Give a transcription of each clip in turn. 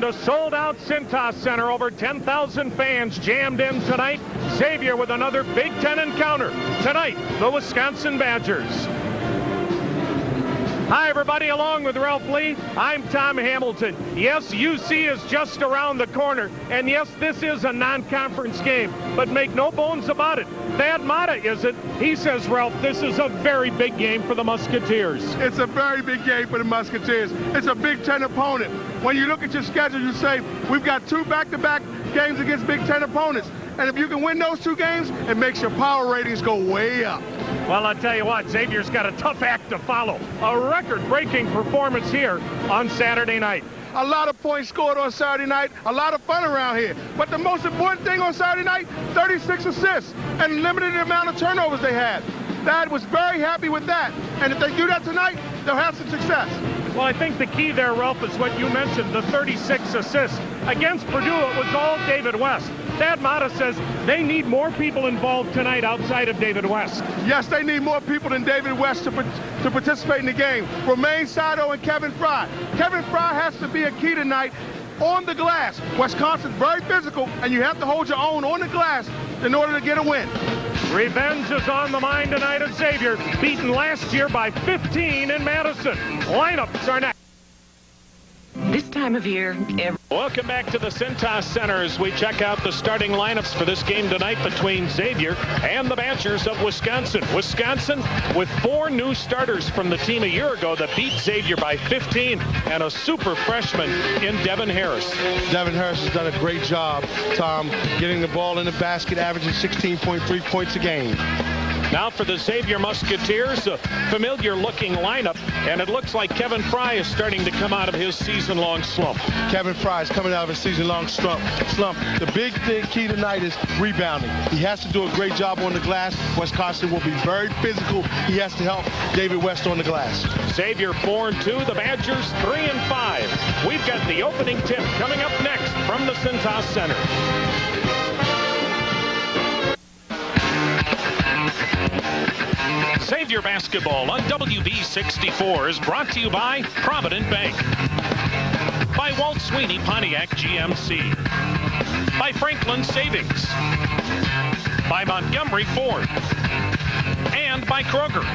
a sold-out Cintas Center. Over 10,000 fans jammed in tonight. Xavier with another Big Ten encounter. Tonight, the Wisconsin Badgers. Hi, everybody. Along with Ralph Lee, I'm Tom Hamilton. Yes, UC is just around the corner. And yes, this is a non-conference game. But make no bones about it. Thad Matta isn't. He says, Ralph, this is a very big game for the Musketeers. It's a very big game for the Musketeers. It's a Big Ten opponent. When you look at your schedule, you say, we've got 2 back-to-back games against Big Ten opponents. And if you can win those 2 games, it makes your power ratings go way up. Well, I'll tell you what, Xavier's got a tough act to follow. A record-breaking performance here on Saturday night. A lot of points scored on Saturday night, a lot of fun around here. But the most important thing on Saturday night, 36 assists and limited amount of turnovers they had. Thad was very happy with that. And if they do that tonight, they'll have some success. Well, I think the key there, Ralph, is what you mentioned, the 36 assists. Against Purdue, it was all David West. Thad Matta says they need more people involved tonight outside of David West. Yes, they need more people than David West to participate in the game. Romain Sato and Kevin Frey. Kevin Frey has to be a key tonight on the glass. Wisconsin's very physical, and you have to hold your own on the glass in order to get a win. Revenge is on the mind tonight of Xavier, beaten last year by 15 in Madison. Lineups are next. This time of year, Welcome back to the Cintas Center as we check out the starting lineups for this game tonight between Xavier and the Badgers of Wisconsin. Wisconsin with 4 new starters from the team a year ago that beat Xavier by 15, and a super freshman in Devin Harris. Devin Harris has done a great job, Tom, getting the ball in the basket, averaging 16.3 points a game. Now for the Xavier Musketeers, a familiar-looking lineup, and it looks like Kevin Frey is starting to come out of his season-long slump. Kevin Frey is coming out of a season-long slump. The big thing key tonight is rebounding. He has to do a great job on the glass. Wisconsin will be very physical. He has to help David West on the glass. Xavier 4-2, the Badgers 3-5. We've got the opening tip coming up next from the Cintas Center. Xavier basketball on WB64 is brought to you by Provident Bank, by Walt Sweeney Pontiac GMC, by Franklin Savings, by Montgomery Ford, and by Kroger.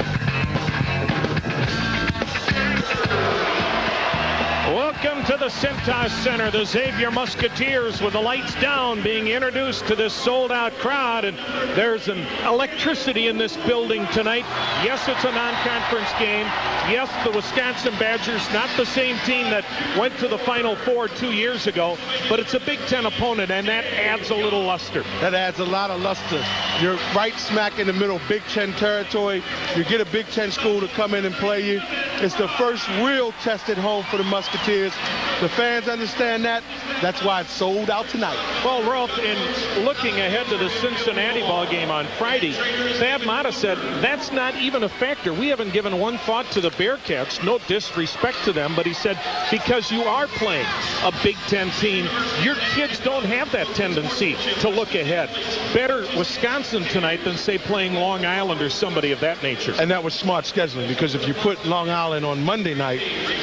Welcome to the Cintas Center. The Xavier Musketeers with the lights down being introduced to this sold-out crowd, and there's an electricity in this building tonight. Yes, it's a non-conference game. Yes, the Wisconsin Badgers, not the same team that went to the Final Four 2 years ago, but it's a Big Ten opponent, and that adds a little luster. That adds a lot of luster. You're right smack in the middle of Big Ten territory. You get a Big Ten school to come in and play you. It's the first real test at home for the Musketeers. The fans understand that. That's why it's sold out tonight. Well, Ralph, in looking ahead to the Cincinnati ball game on Friday, Thad Matta said that's not even a factor. We haven't given one thought to the Bearcats. No disrespect to them, but he said because you are playing a Big Ten team, your kids don't have that tendency to look ahead. Better Wisconsin tonight than, say, playing Long Island or somebody of that nature. And that was smart scheduling, because if you put Long Island on Monday night,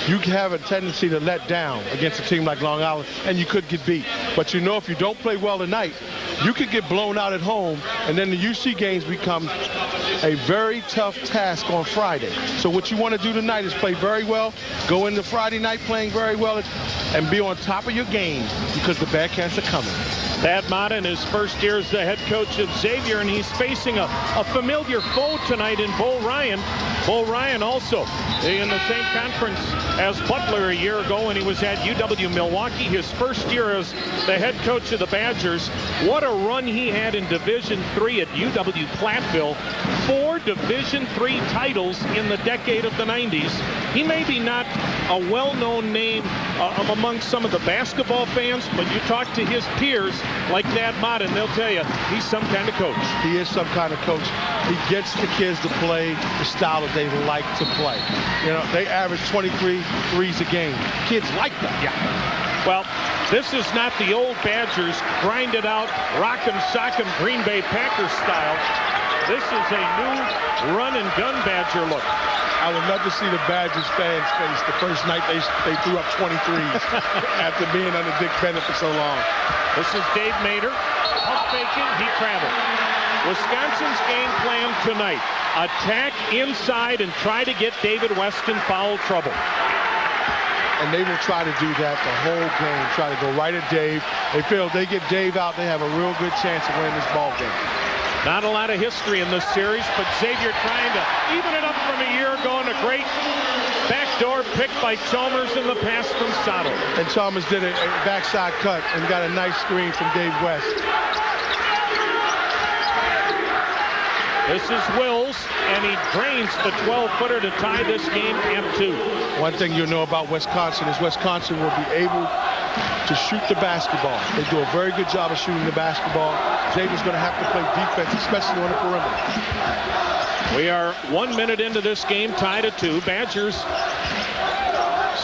you have a tendency to let down against a team like Long Island, and you could get beat. But you know, if you don't play well tonight, you could get blown out at home, and then the UC games become a very tough task on Friday. So what you want to do tonight is play very well, go into Friday night playing very well, and be on top of your game, because the Bearcats are coming. Thad Matta in his first year as the head coach of Xavier, and he's facing a familiar foe tonight in Bo Ryan. Bo Ryan also in the same conference as Butler a year ago when he was at UW-Milwaukee. His first year as the head coach of the Badgers. What a run he had in Division III at UW-Platteville. 4 Division III titles in the decade of the 90s. He may be not a well-known name among some of the basketball fans, but you talk to his peers like Thad Matta, and they'll tell you he's some kind of coach. He is some kind of coach. He gets the kids to play the style that they like to play. You know, they average 23 threes a game. Kids like that. Yeah. Well, this is not the old Badgers grind it out, rock 'em, sock 'em, Green Bay Packers style. This is a new run and gun Badger look. I would love to see the Badgers fans face the first night they threw up 23s after being under Dick Bennett for so long. This is Dave Mader. Pump faking, he traveled. Wisconsin's game plan tonight. Attack inside and try to get David West in foul trouble. And they will try to do that the whole game. Try to go right at Dave. They feel if they get Dave out, they have a real good chance of winning this ball game. Not a lot of history in this series, but Xavier trying to even it up from a year ago, and a great backdoor pick by Chalmers in the pass from Sato. And Chalmers did a backside cut and got a nice screen from Dave West. This is Wills, and he drains the 12-footer to tie this game at 2. One thing you'll know about Wisconsin is Wisconsin will be able to shoot the basketball. They do a very good job of shooting the basketball. Xavier's going to have to play defense, especially on the perimeter. We are 1 minute into this game, tied at 2. Badgers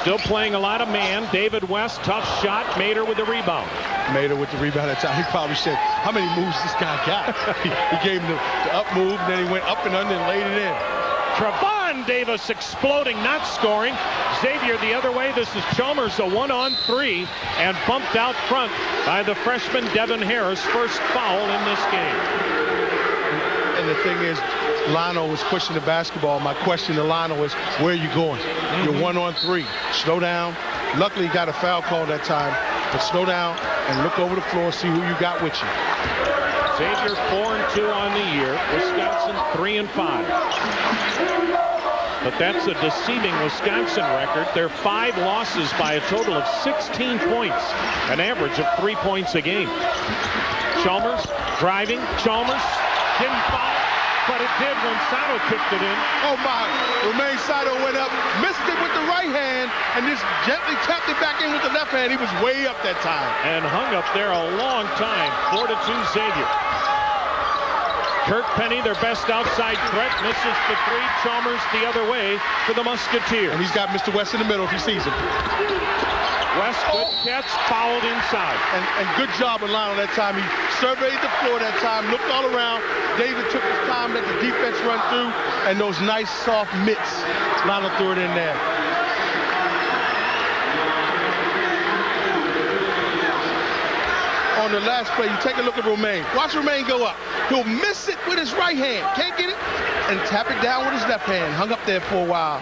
still playing a lot of man. David West, tough shot. Mader with the rebound. Mader with the rebound. That's how he probably said, how many moves this guy got? He gave him the up move, then he went up and under and laid it in. Trevon Davis exploding, not scoring. Xavier the other way. This is Chalmers, a 1-on-3, and bumped out front by the freshman Devin Harris. First foul in this game. And the thing is, Lionel was pushing the basketball. My question to Lionel is, where are you going? You're 1-on-3. Slow down. Luckily, he got a foul call that time. But slow down and look over the floor, see who you got with you. Xavier 4-2 on the year. Wisconsin 3-5. But that's a deceiving Wisconsin record. They're 5 losses by a total of 16 points, an average of 3 points a game. Chalmers driving. Chalmers didn't foul, but it did when Sato kicked it in. Oh my! Romain Sato went up, missed it with the right hand, and just gently tapped it back in with the left hand. He was way up that time. And hung up there a long time. 4-2 Xavier. Kirk Penny, their best outside threat, misses the 3. Chalmers the other way for the Musketeers. And he's got Mr. West in the middle if he sees him. West, good catch, fouled inside. And good job with Lionel that time. He surveyed the floor that time, looked all around. David took his time, let the defense run through, and those nice soft mitts. Lionel threw it in there. On the last play, you take a look at Romain. Watch Romain go up. He'll miss it with his right hand. Can't get it. And tap it down with his left hand. Hung up there for a while.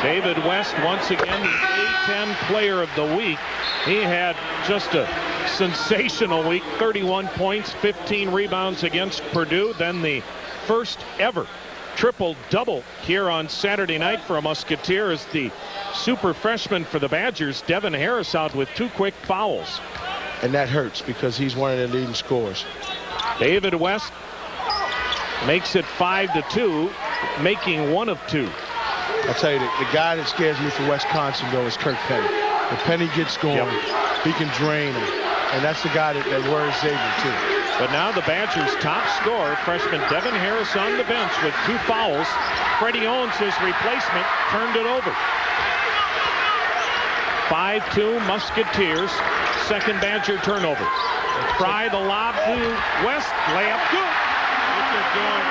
David West, once again, the A-10 player of the week. He had just a sensational week. 31 points, 15 rebounds against Purdue. Then the first ever triple-double here on Saturday night for a Musketeer is the super freshman for the Badgers, Devin Harris, out with 2 quick fouls. And that hurts because he's one of their leading scorers. David West makes it 5-2, making 1 of 2. I'll tell you, the guy that scares me for Wisconsin, though, is Kirk Penny. If Penny gets going, he can drain him. And that's the guy that worries Xavier, too. But now the Badgers' top scorer, freshman Devin Harris, on the bench with 2 fouls. Freddie Owens, his replacement, turned it over. 5-2 Musketeers. Second Badger turnover. Frey the lob to West. Layup good. What they're doing,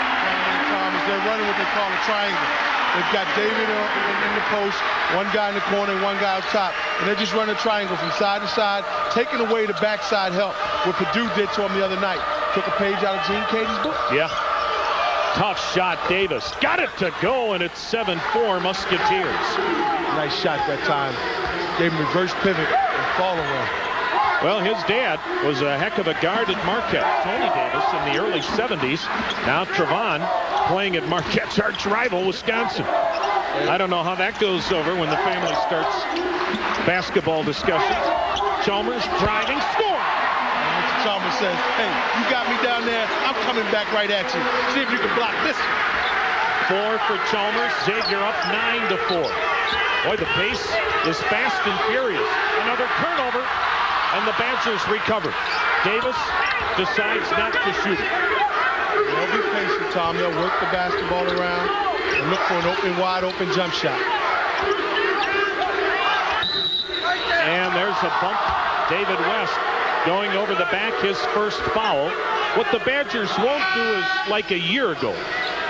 Thomas, they're running what they call a triangle. They've got David in the post, one guy in the corner, and one guy out top. And they're just running a triangle from side to side, taking away the backside help. What Purdue did to him the other night. Took a page out of Gene Katie's book. Yeah. Tough shot, Davis. Got it to go, and it's 7-4 Musketeers. Nice shot that time. Gave him reverse pivot and fall away. Well, his dad was a heck of a guard at Marquette. Tony Davis in the early 70s. Now Trevon playing at Marquette's arch rival, Wisconsin. I don't know how that goes over when the family starts basketball discussions. Chalmers driving, score! And Mr. Chalmers says, hey, you got me down there. I'm coming back right at you. See if you can block this. 4 for Chalmers. Xavier up 9-4. Boy, the pace is fast and furious. Another turnover. And the Badgers recover. Davis decides not to shoot it. They'll be patient, Tom. They'll work the basketball around and look for an wide open jump shot. And there's a bump. David West going over the back, his first foul. What the Badgers won't do is like a year ago.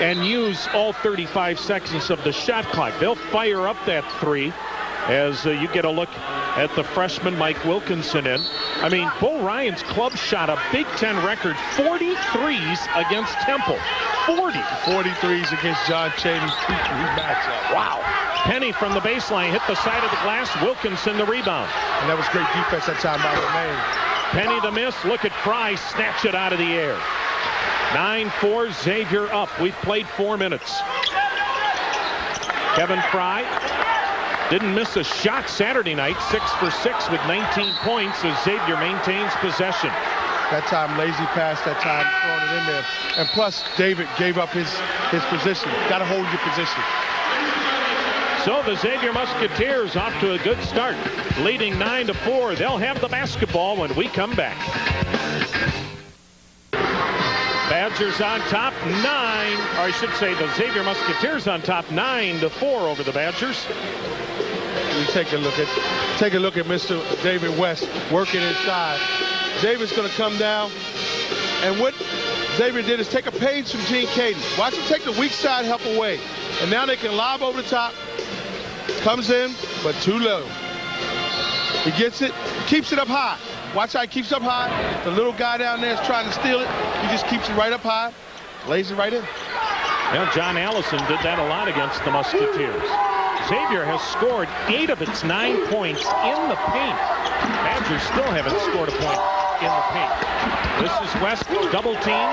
and use all 35 seconds of the shot clock. They'll fire up that three as you get a look at the freshman Mike Wilkinson in. I mean, Bull Ryan's club shot a Big Ten record 43s against Temple. 43s against John Chady's matchup. Wow. Penny from the baseline hit the side of the glass. Wilkinson the rebound. And that was great defense that time by Romaine. Penny to miss. Look at Frey snatch it out of the air. 9-4 Xavier up. We've played 4 minutes. Kevin Frey didn't miss a shot Saturday night. 6 for 6 with 19 points as Xavier maintains possession. That time lazy pass, that time throwing it in there. And plus David gave up his position. Got to hold your position. So the Xavier Musketeers off to a good start, leading 9-4. They'll have the basketball when we come back. Badgers on top 9, or I should say the Xavier Musketeers on top 9-4 over the Badgers. We take a look at Mr. David West working inside. David's going to come down, and what Xavier did is take a page from Gene Caden. Watch him take the weak side help away, and now they can lob over the top. Comes in, but too low. He gets it, keeps it up high. Watch how he keeps it up high. The little guy down there is trying to steal it. He just keeps it right up high, lays it right in. Yeah, John Allison did that a lot against the Musketeers. Xavier has scored 8 of its 9 points in the paint. Badgers still haven't scored a point in the paint. This is West double team.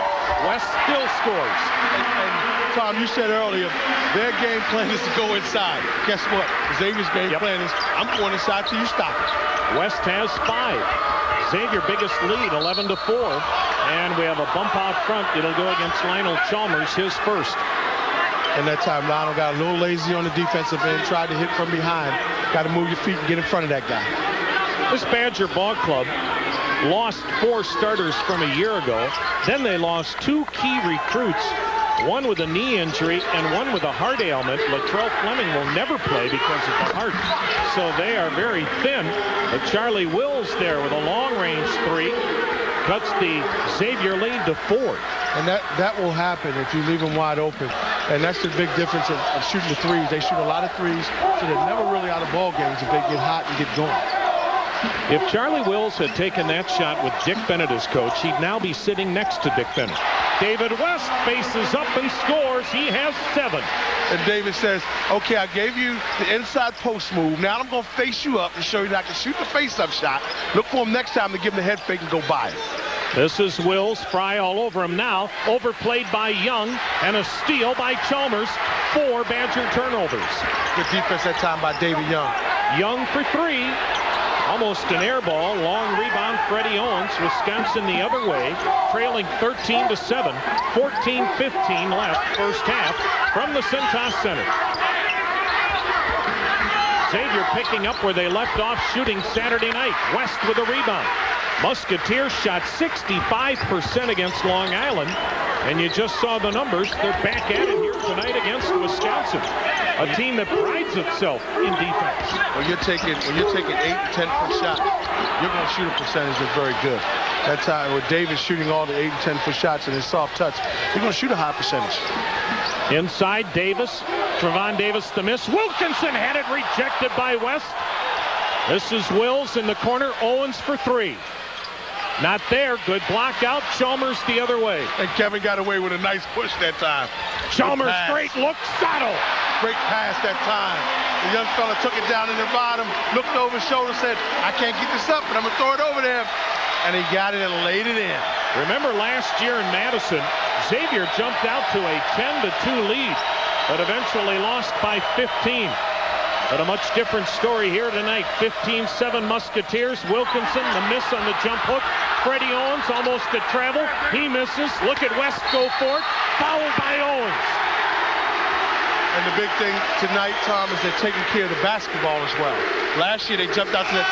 West still scores. And Tom, you said earlier, their game plan is to go inside. Guess what? Xavier's game plan is, I'm going inside till you stop it. West has 5. Xavier biggest lead, 11-4. And we have a bump out front. It'll go against Lionel Chalmers, his first. And that time, Lionel got a little lazy on the defensive end, tried to hit from behind. Got to move your feet and get in front of that guy. This Badger ball club lost 4 starters from a year ago. Then they lost 2 key recruits, one with a knee injury and one with a heart ailment. Latrell Fleming will never play because of the heart. So they are very thin. But Charlie Wills there with a long-range 3 cuts the Xavier lead to 4. And that will happen if you leave them wide open. And that's the big difference of shooting the threes. They shoot a lot of threes, so they're never really out of ball games if they get hot and get going. If Charlie Wills had taken that shot with Dick Bennett as coach, he'd now be sitting next to Dick Bennett. David West faces up and scores. He has 7. And David says, okay, I gave you the inside post move. Now I'm going to face you up and show you that I can shoot the face-up shot. Look for him next time to give him the head fake and go by it. This is Wills. Frey all over him now. Overplayed by Young, and a steal by Chalmers. 4 Badger turnovers. Good defense that time by David Young. Young for 3. Almost an air ball. Long rebound, Freddie Owens. Wisconsin the other way, trailing 13-7. 14-15 left, first half, from the Cintas Center. Xavier picking up where they left off shooting Saturday night. West with a rebound. Musketeers shot 65% against Long Island, and you just saw the numbers. They're back at it here tonight against Wisconsin, a team that prides itself in defense. When you're taking 8 to 10 per shot, you're going to shoot a percentage that's very good. That time with Davis shooting all the 8 and 10 foot shots and his soft touch, you're going to shoot a high percentage. Inside Davis, Trevon Davis the miss. Wilkinson had it rejected by West. This is Wills in the corner. Owens for 3. Not there. Good block out. Chalmers the other way. And Kevin got away with a nice push that time. Chalmers straight look. Saddle. Great pass that time. The young fella took it down in the bottom, looked over his shoulder, said, I can't get this up, but I'm going to throw it over there. And he got it and laid it in. Remember last year in Madison, Xavier jumped out to a 10-2 lead, but eventually lost by 15. But a much different story here tonight. 15-7 Musketeers. Wilkinson, the miss on the jump hook. Freddie Owens almost at travel. He misses. Look at West go for it. Fouled by Owens. And the big thing tonight, Tom, is they're taking care of the basketball as well. Last year they jumped out to that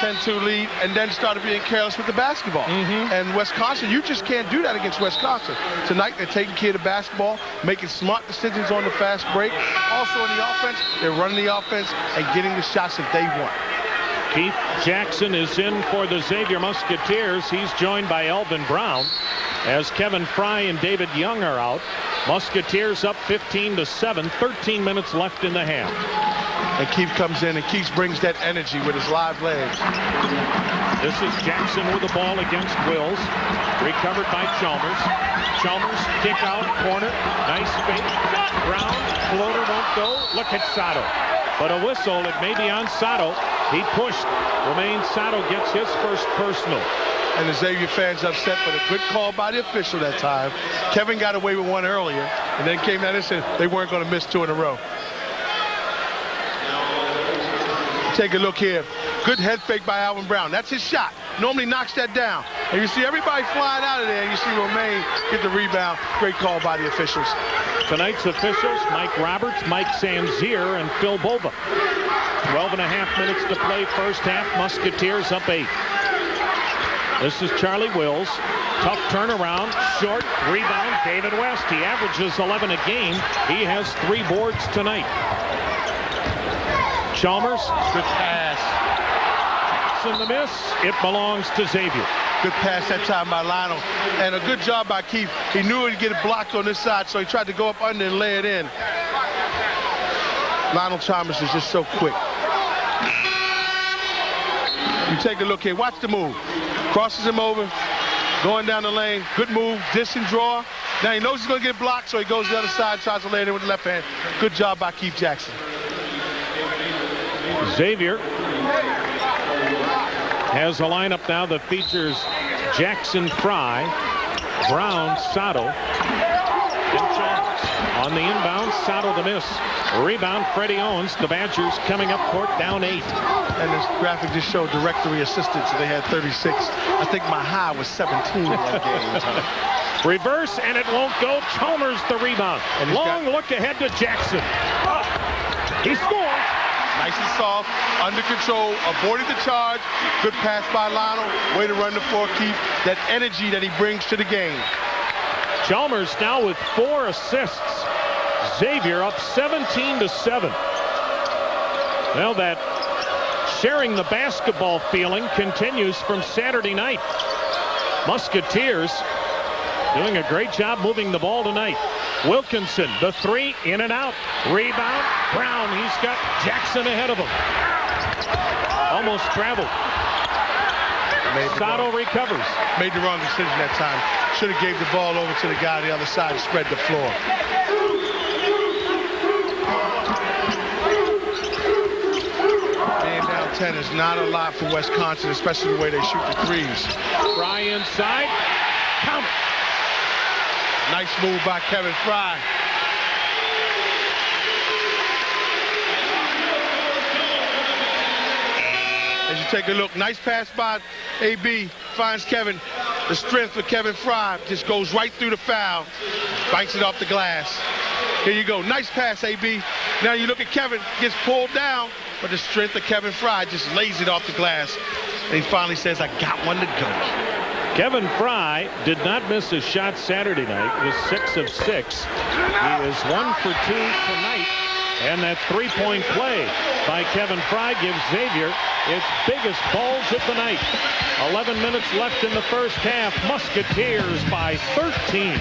10-2 lead and then started being careless with the basketball. And Wisconsin, you just can't do that against Wisconsin. Tonight they're taking care of the basketball, making smart decisions on the fast break. Also in the offense, they're running the offense and getting the shots that they want. Keith Jackson is in for the Xavier Musketeers. He's joined by Elvin Brown. as Kevin Frey and David Young are out. Musketeers up 15-7. 13 minutes left in the half. And Keith comes in, and Keith brings that energy with his live legs. This is Jackson with the ball against Wills. Recovered by Chalmers. Chalmers kick out, corner. Nice fake. Brown, floater won't go. Look at Sato. But a whistle, it may be on Sato. He pushed. Romain Sato gets his first personal. And the Xavier fans upset, but a good call by the official that time. Kevin got away with one earlier, and then came down and said they weren't going to miss 2 in a row. Take a look here. Good head fake by Alvin Brown. That's his shot. Normally knocks that down. And you see everybody flying out of there. And you see Romain get the rebound. Great call by the officials. Tonight's officials, Mike Roberts, Mike Sanzier, and Phil Bova. 12.5 minutes to play first half. Musketeers up 8. This is Charlie Wills. Tough turnaround. Short rebound. David West. He averages 11 a game. He has 3 boards tonight. Chalmers. Good pass. In the miss. It belongs to Xavier. Good pass that time by Lionel. And a good job by Keith. He knew he'd get it blocked on this side, so he tried to go up under and lay it in. Lionel Chalmers is just so quick. You take a look here. Watch the move. Crosses him over. Going down the lane. Good move. Distant draw. Now he knows he's going to get blocked, so he goes to the other side, tries to lay it in with the left hand. Good job by Keith Jackson. Xavier has a lineup now that features Jackson, Frey, Brown, Sato, and Chalmers. On the inbound, Sato the miss. Rebound, Freddie Owens. The Badgers coming up court down 8. And this graphic just showed directory assistants. So they had 36. I think my high was 17 in that game. Reverse, and it won't go. Chalmers the rebound. And long look ahead to Jackson. He scores. Nice and soft, under control, avoided the charge. Good pass by Lionel. Way to run the floor, Keith. That energy that he brings to the game. Chalmers now with 4 assists. Xavier up 17-7. Well, that sharing the basketball feeling continues from Saturday night. Musketeers doing a great job moving the ball tonight. Wilkinson, the 3, in and out. Rebound, Brown. He's got Jackson ahead of him. Almost traveled. Sato recovers. Made the wrong decision that time. Should have gave the ball over to the guy on the other side and spread the floor. Being down 10 is not a lot for Wisconsin, especially the way they shoot the threes. Frey inside. Count it. Nice move by Kevin Frey. As you take a look, nice pass by AB, finds Kevin. The strength of Kevin Frey just goes right through the foul, banks it off the glass. Here you go, nice pass, AB. Now you look at Kevin, gets pulled down, but the strength of Kevin Frey just lays it off the glass. And he finally says, I got one to go. Kevin Frey did not miss a shot Saturday night. He was 6 of 6. He is 1 for 2 tonight. And that 3-point play by Kevin Frey gives Xavier its biggest bulge of the night. 11 minutes left in the first half. Musketeers by 13.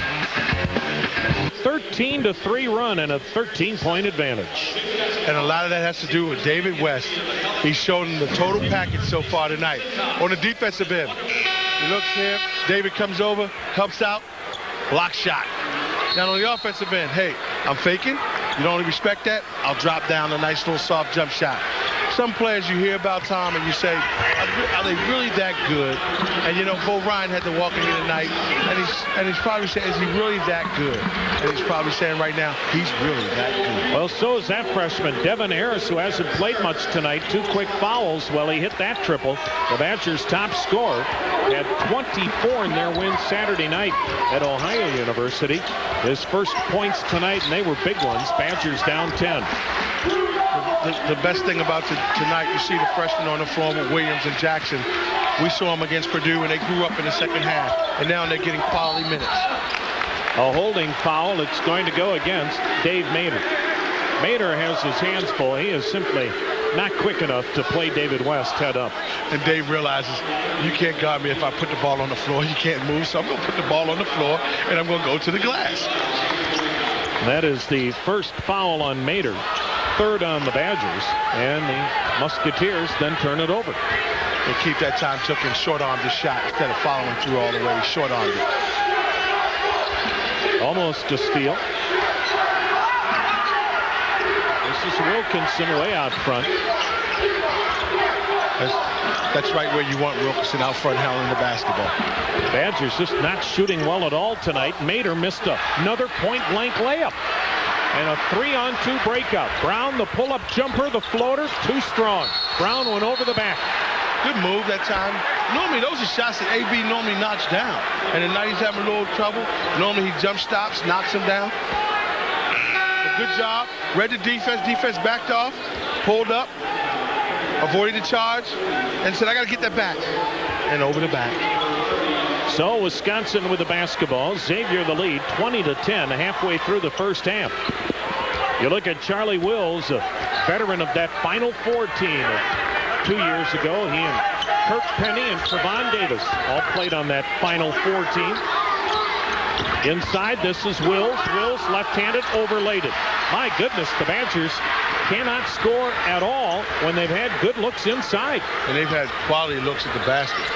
13-3 run and a 13-point advantage. And a lot of that has to do with David West. He's shown the total package so far tonight. On the defensive end, he looks here. David comes over, helps out, block shot. Now on the offensive end, hey, I'm faking. You don't really respect that? I'll drop down a nice little soft jump shot. Some players you hear about, Tom, and you say, are they really that good? And, you know, Bo Ryan had to walk in here tonight, and he's probably saying, is he really that good? And he's probably saying right now, he's really that good. Well, so is that freshman, Devin Harris, who hasn't played much tonight. 2 quick fouls. Well, he hit that triple. The Badgers' top scorer had 24 in their win Saturday night at Ohio University. His first points tonight, and they were big ones. Badgers down 10. The best thing about tonight, you see the freshmen on the floor with Williams and Jackson. We saw them against Purdue, and they grew up in the second half, and now they're getting quality minutes. A holding foul. It's going to go against Dave Mader. Mader has his hands full. He is simply not quick enough to play David West head up. And Dave realizes you can't guard me if I put the ball on the floor. You can't move, so I'm going to put the ball on the floor, and I'm going to go to the glass. That is the first foul on Mater, third on the Badgers, and the Musketeers then turn it over. They keep that time, took and short-armed the shot instead of following through all the way. Short-armed it. Almost a steal. This is Wilkinson way out front. That's right where you want Wilkinson, out front handling the basketball. Badgers just not shooting well at all tonight. Mater missed another point-blank layup. And a 3-on-2 breakup. Brown, the pull-up jumper, the floater, too strong. Brown went over the back. Good move that time. Normally, those are shots that AB normally knocks down. And tonight he's having a little trouble. Normally, he jump stops, knocks him down. But good job. Read the defense. Defense backed off, pulled up, avoided the charge, and said, I got to get that back. And over the back. So Wisconsin with the basketball. Xavier the lead, 20-10, halfway through the first half. You look at Charlie Wills, a veteran of that Final Four team of 2 years ago. He and Kirk Penny and Trevon Davis all played on that Final Four team. Inside, this is Wills. Wills left-handed, overlaid it. My goodness, the Badgers cannot score at all when they've had good looks inside. And they've had quality looks at the basket.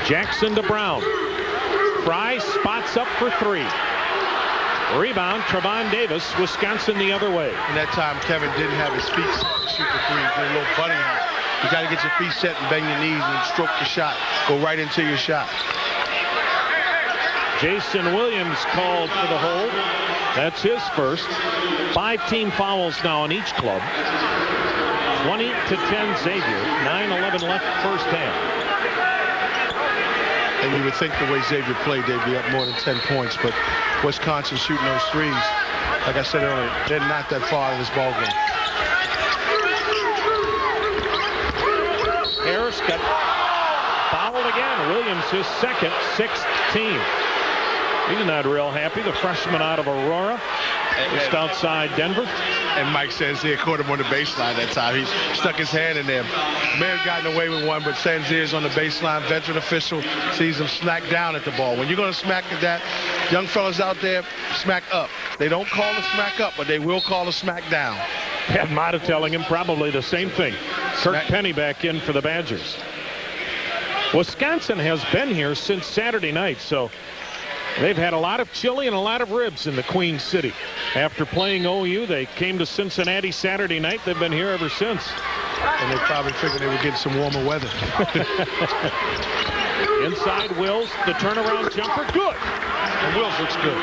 Jackson to Brown. Frey spots up for three. Rebound, Trevon Davis, Wisconsin the other way. And that time, Kevin didn't have his feet set to shoot the three. He did a little bunny hop. You got to get your feet set and bang your knees and stroke the shot. Go right into your shot. Jason Williams called for the hold. That's his first. 5 team fouls now on each club. 20-10 Xavier. 9:11 left first half. And you would think the way Xavier played, they'd be up more than 10 points. But Wisconsin shooting those threes, like I said earlier, they're not that far out of this ball game. Harris got fouled again. Williams his second, 6th team. He's not real happy. The freshman out of Aurora, just outside Denver. And Mike Sanzier caught him on the baseline that time. He stuck his hand in there. May have gotten away with one, but Sanzier's on the baseline. Veteran official sees him smack down at the ball. When you're going to smack at that, young fellas out there, smack up. They don't call a smack up, but they will call a smack down. Pat Mata telling him probably the same thing. Kirk Penny back in for the Badgers. Wisconsin has been here since Saturday night, so they've had a lot of chili and a lot of ribs in the Queen City. After playing OU, they came to Cincinnati Saturday night. They've been here ever since. And they probably figured they would get some warmer weather. Inside Wills, the turnaround jumper, good. And Wills looks good.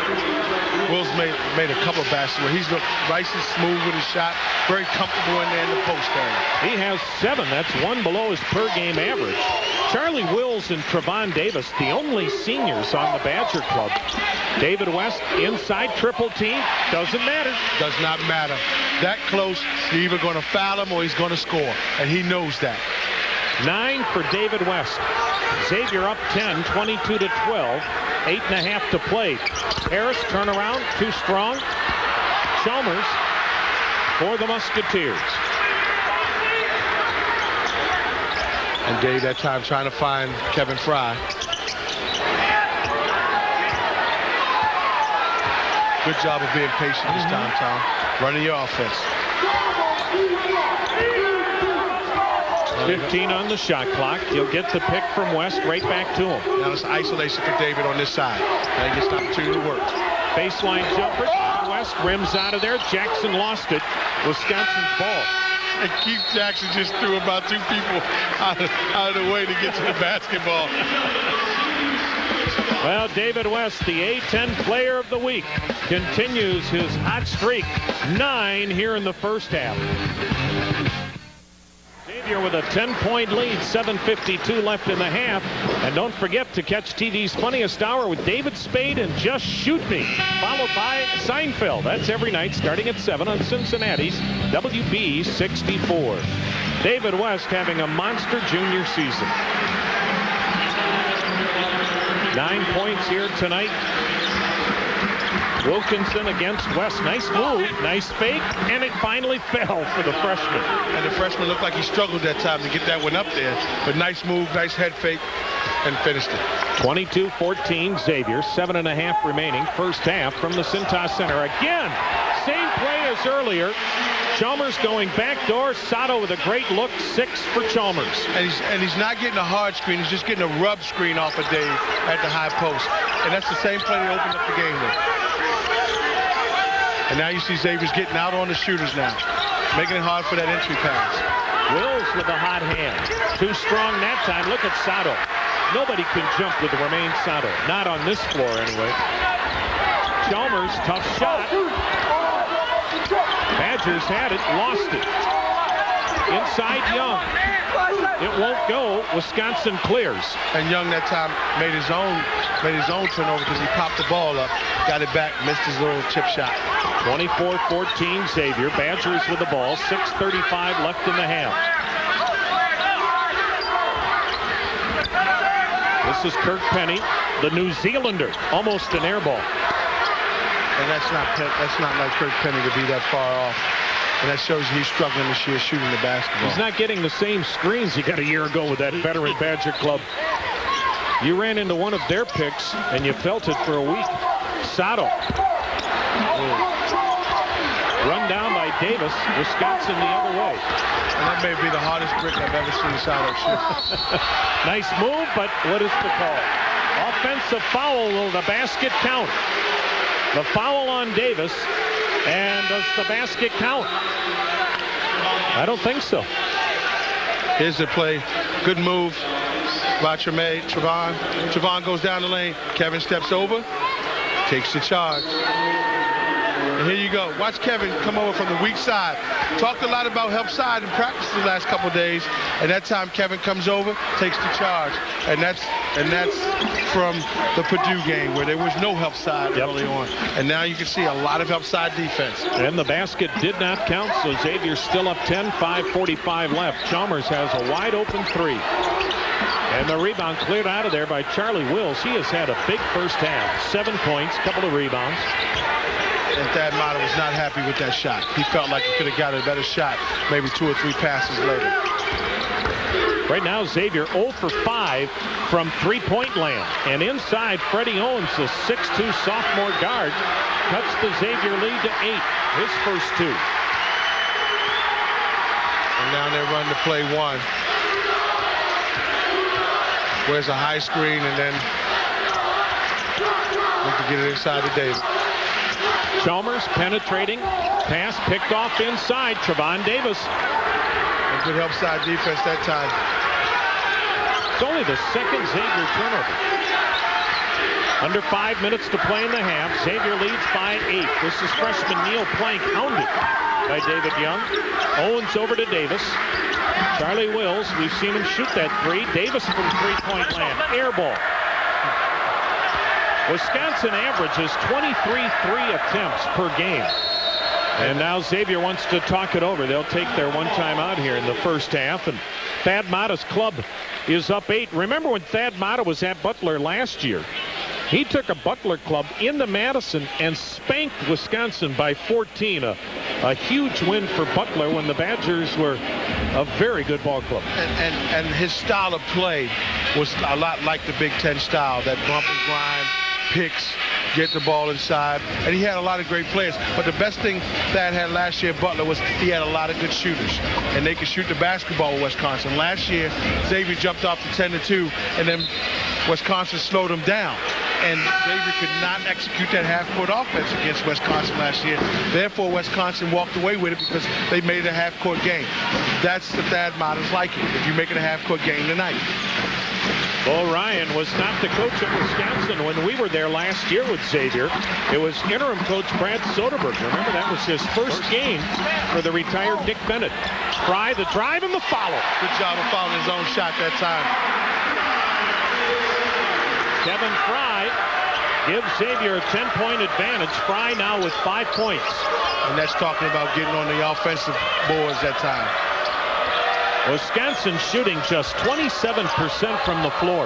Wills made a couple of baskets where he's looked nice and smooth with his shot. Very comfortable in there in the post area. He has 7. That's 1 below his per-game average. Charlie Wills and Trevon Davis, the only seniors on the Badger club. David West, inside triple team. Doesn't matter. Does not matter. That close, you're either going to foul him or he's going to score. And he knows that. 9 for David West. Xavier up 10, 22-12. 8.5 to play. Harris turnaround, too strong. Chalmers for the Musketeers. And Dave that time trying to find Kevin Frey. Good job of being patient this time, Tom. Running your offense. 15 on the shot clock. He'll get the pick from West right back to him. Now it's isolation for David on this side. Now he gets an opportunity to work. Baseline jumper. West rims out of there. Jackson lost it. Wisconsin's ball. And Keith Jackson just threw about 2 people out of the way to get to the basketball. Well, David West, the A-10 player of the week, continues his hot streak. 9 here in the first half. Xavier with a 10-point lead, 7:52 left in the half. And don't forget to catch TV's Funniest Hour with David Spade and Just Shoot Me, followed by Seinfeld. That's every night starting at 7 on Cincinnati's WB 64. David West having a monster junior season. 9 points here tonight. Wilkinson against West. Nice move, nice fake, and it finally fell for the freshman. And the freshman looked like he struggled that time to get that one up there. But nice move, nice head fake, and finished it. 22-14 Xavier, 7.5 remaining, first half from the Cintas Center. Again, same play as earlier. Chalmers going backdoor. Sato with a great look, 6 for Chalmers. And he's not getting a hard screen. He's just getting a rub screen off of Dave at the high post. And that's the same play they opened up the game with. And now you see Xavier's getting out on the shooters now, making it hard for that entry pass. Wills with a hot hand. Too strong that time. Look at Sato. Nobody can jump with Romain Sato. Not on this floor anyway. Chalmers, tough shot. Badgers had it, lost it. Inside Young. It won't go. Wisconsin clears. And Young that time made his own turnover because he popped the ball up, got it back, missed his little chip shot. 24-14 Xavier. Badgers with the ball. 6:35 left in the half. This is Kirk Penny, the New Zealander, almost an air ball. And that's not like Kirk Penny to be that far off. And that shows he's struggling this year shooting the basketball. He's not getting the same screens he got a year ago with that veteran Badger club. You ran into one of their picks, and you felt it for a week. Sato. Run down by Davis. Wisconsin the other way. And that may be the hardest brick I've ever seen Sato shoot. Nice move, but what is the call? Offensive foul. Will the basket count? The foul on Davis. And does the basket count? I don't think so. Here's the play. Good move by Trevon. Trevon goes down the lane. Kevin steps over, takes the charge. And here you go. Watch Kevin come over from the weak side. Talked a lot about help side in practice the last couple of days. And that time Kevin comes over, takes the charge. And that's from the Purdue game where there was no help side early on. And now you can see a lot of help side defense. And the basket did not count, so Xavier's still up 10, 5:45 left. Chalmers has a wide open 3. And the rebound cleared out of there by Charlie Wills. He has had a big first half. 7 points, couple of rebounds. And Thad Matta was not happy with that shot. He felt like he could have got a better shot, maybe 2 or 3 passes later. Right now, Xavier 0 for 5 from three-point land. And inside, Freddie Owens, the 6'2 sophomore guard, cuts the Xavier lead to 8. His first 2. And now they run the play 1. Where's a high screen and then look to get it inside to Davis. Chalmers penetrating. Pass picked off inside. Trevon Davis. And good help side defense that time. It's only the second Xavier turnover. Under 5 minutes to play in the half. Xavier leads by 8. This is freshman Neil Plank, hounded by David Young. Owens over to Davis. Charlie Wills, we've seen him shoot that 3. Davis from three-point land. Air ball. Wisconsin averages 23 3 attempts per game. And now Xavier wants to talk it over. They'll take their one timeout here in the first half. And Thad Matta's club is up 8. Remember when Thad Matta was at Butler last year? He took a Butler club into Madison and spanked Wisconsin by 14. A huge win for Butler when the Badgers were a very good ball club. And his style of play was a lot like the Big Ten style, that bump and grind, picks, get the ball inside, and he had a lot of great players. But the best thing Thad had last year at Butler was he had a lot of good shooters, and they could shoot the basketball with Wisconsin. Last year, Xavier jumped off to 10-2, and then Wisconsin slowed him down. And Xavier could not execute that half-court offense against Wisconsin last year. Therefore, Wisconsin walked away with it because they made it a half-court game. That's the Thad Matta's liking, if you make it a half-court game tonight. Bo Ryan was not the coach at Wisconsin when we were there last year with Xavier. It was interim coach Brad Soderberg. Remember, that was his first game for the retired Dick Bennett. Frey, the drive and the follow. Good job of fouling his own shot that time. Kevin Frey gives Xavier a 10-point advantage. Frey now with 5 points. And that's talking about getting on the offensive boards that time. Wisconsin shooting just 27% from the floor.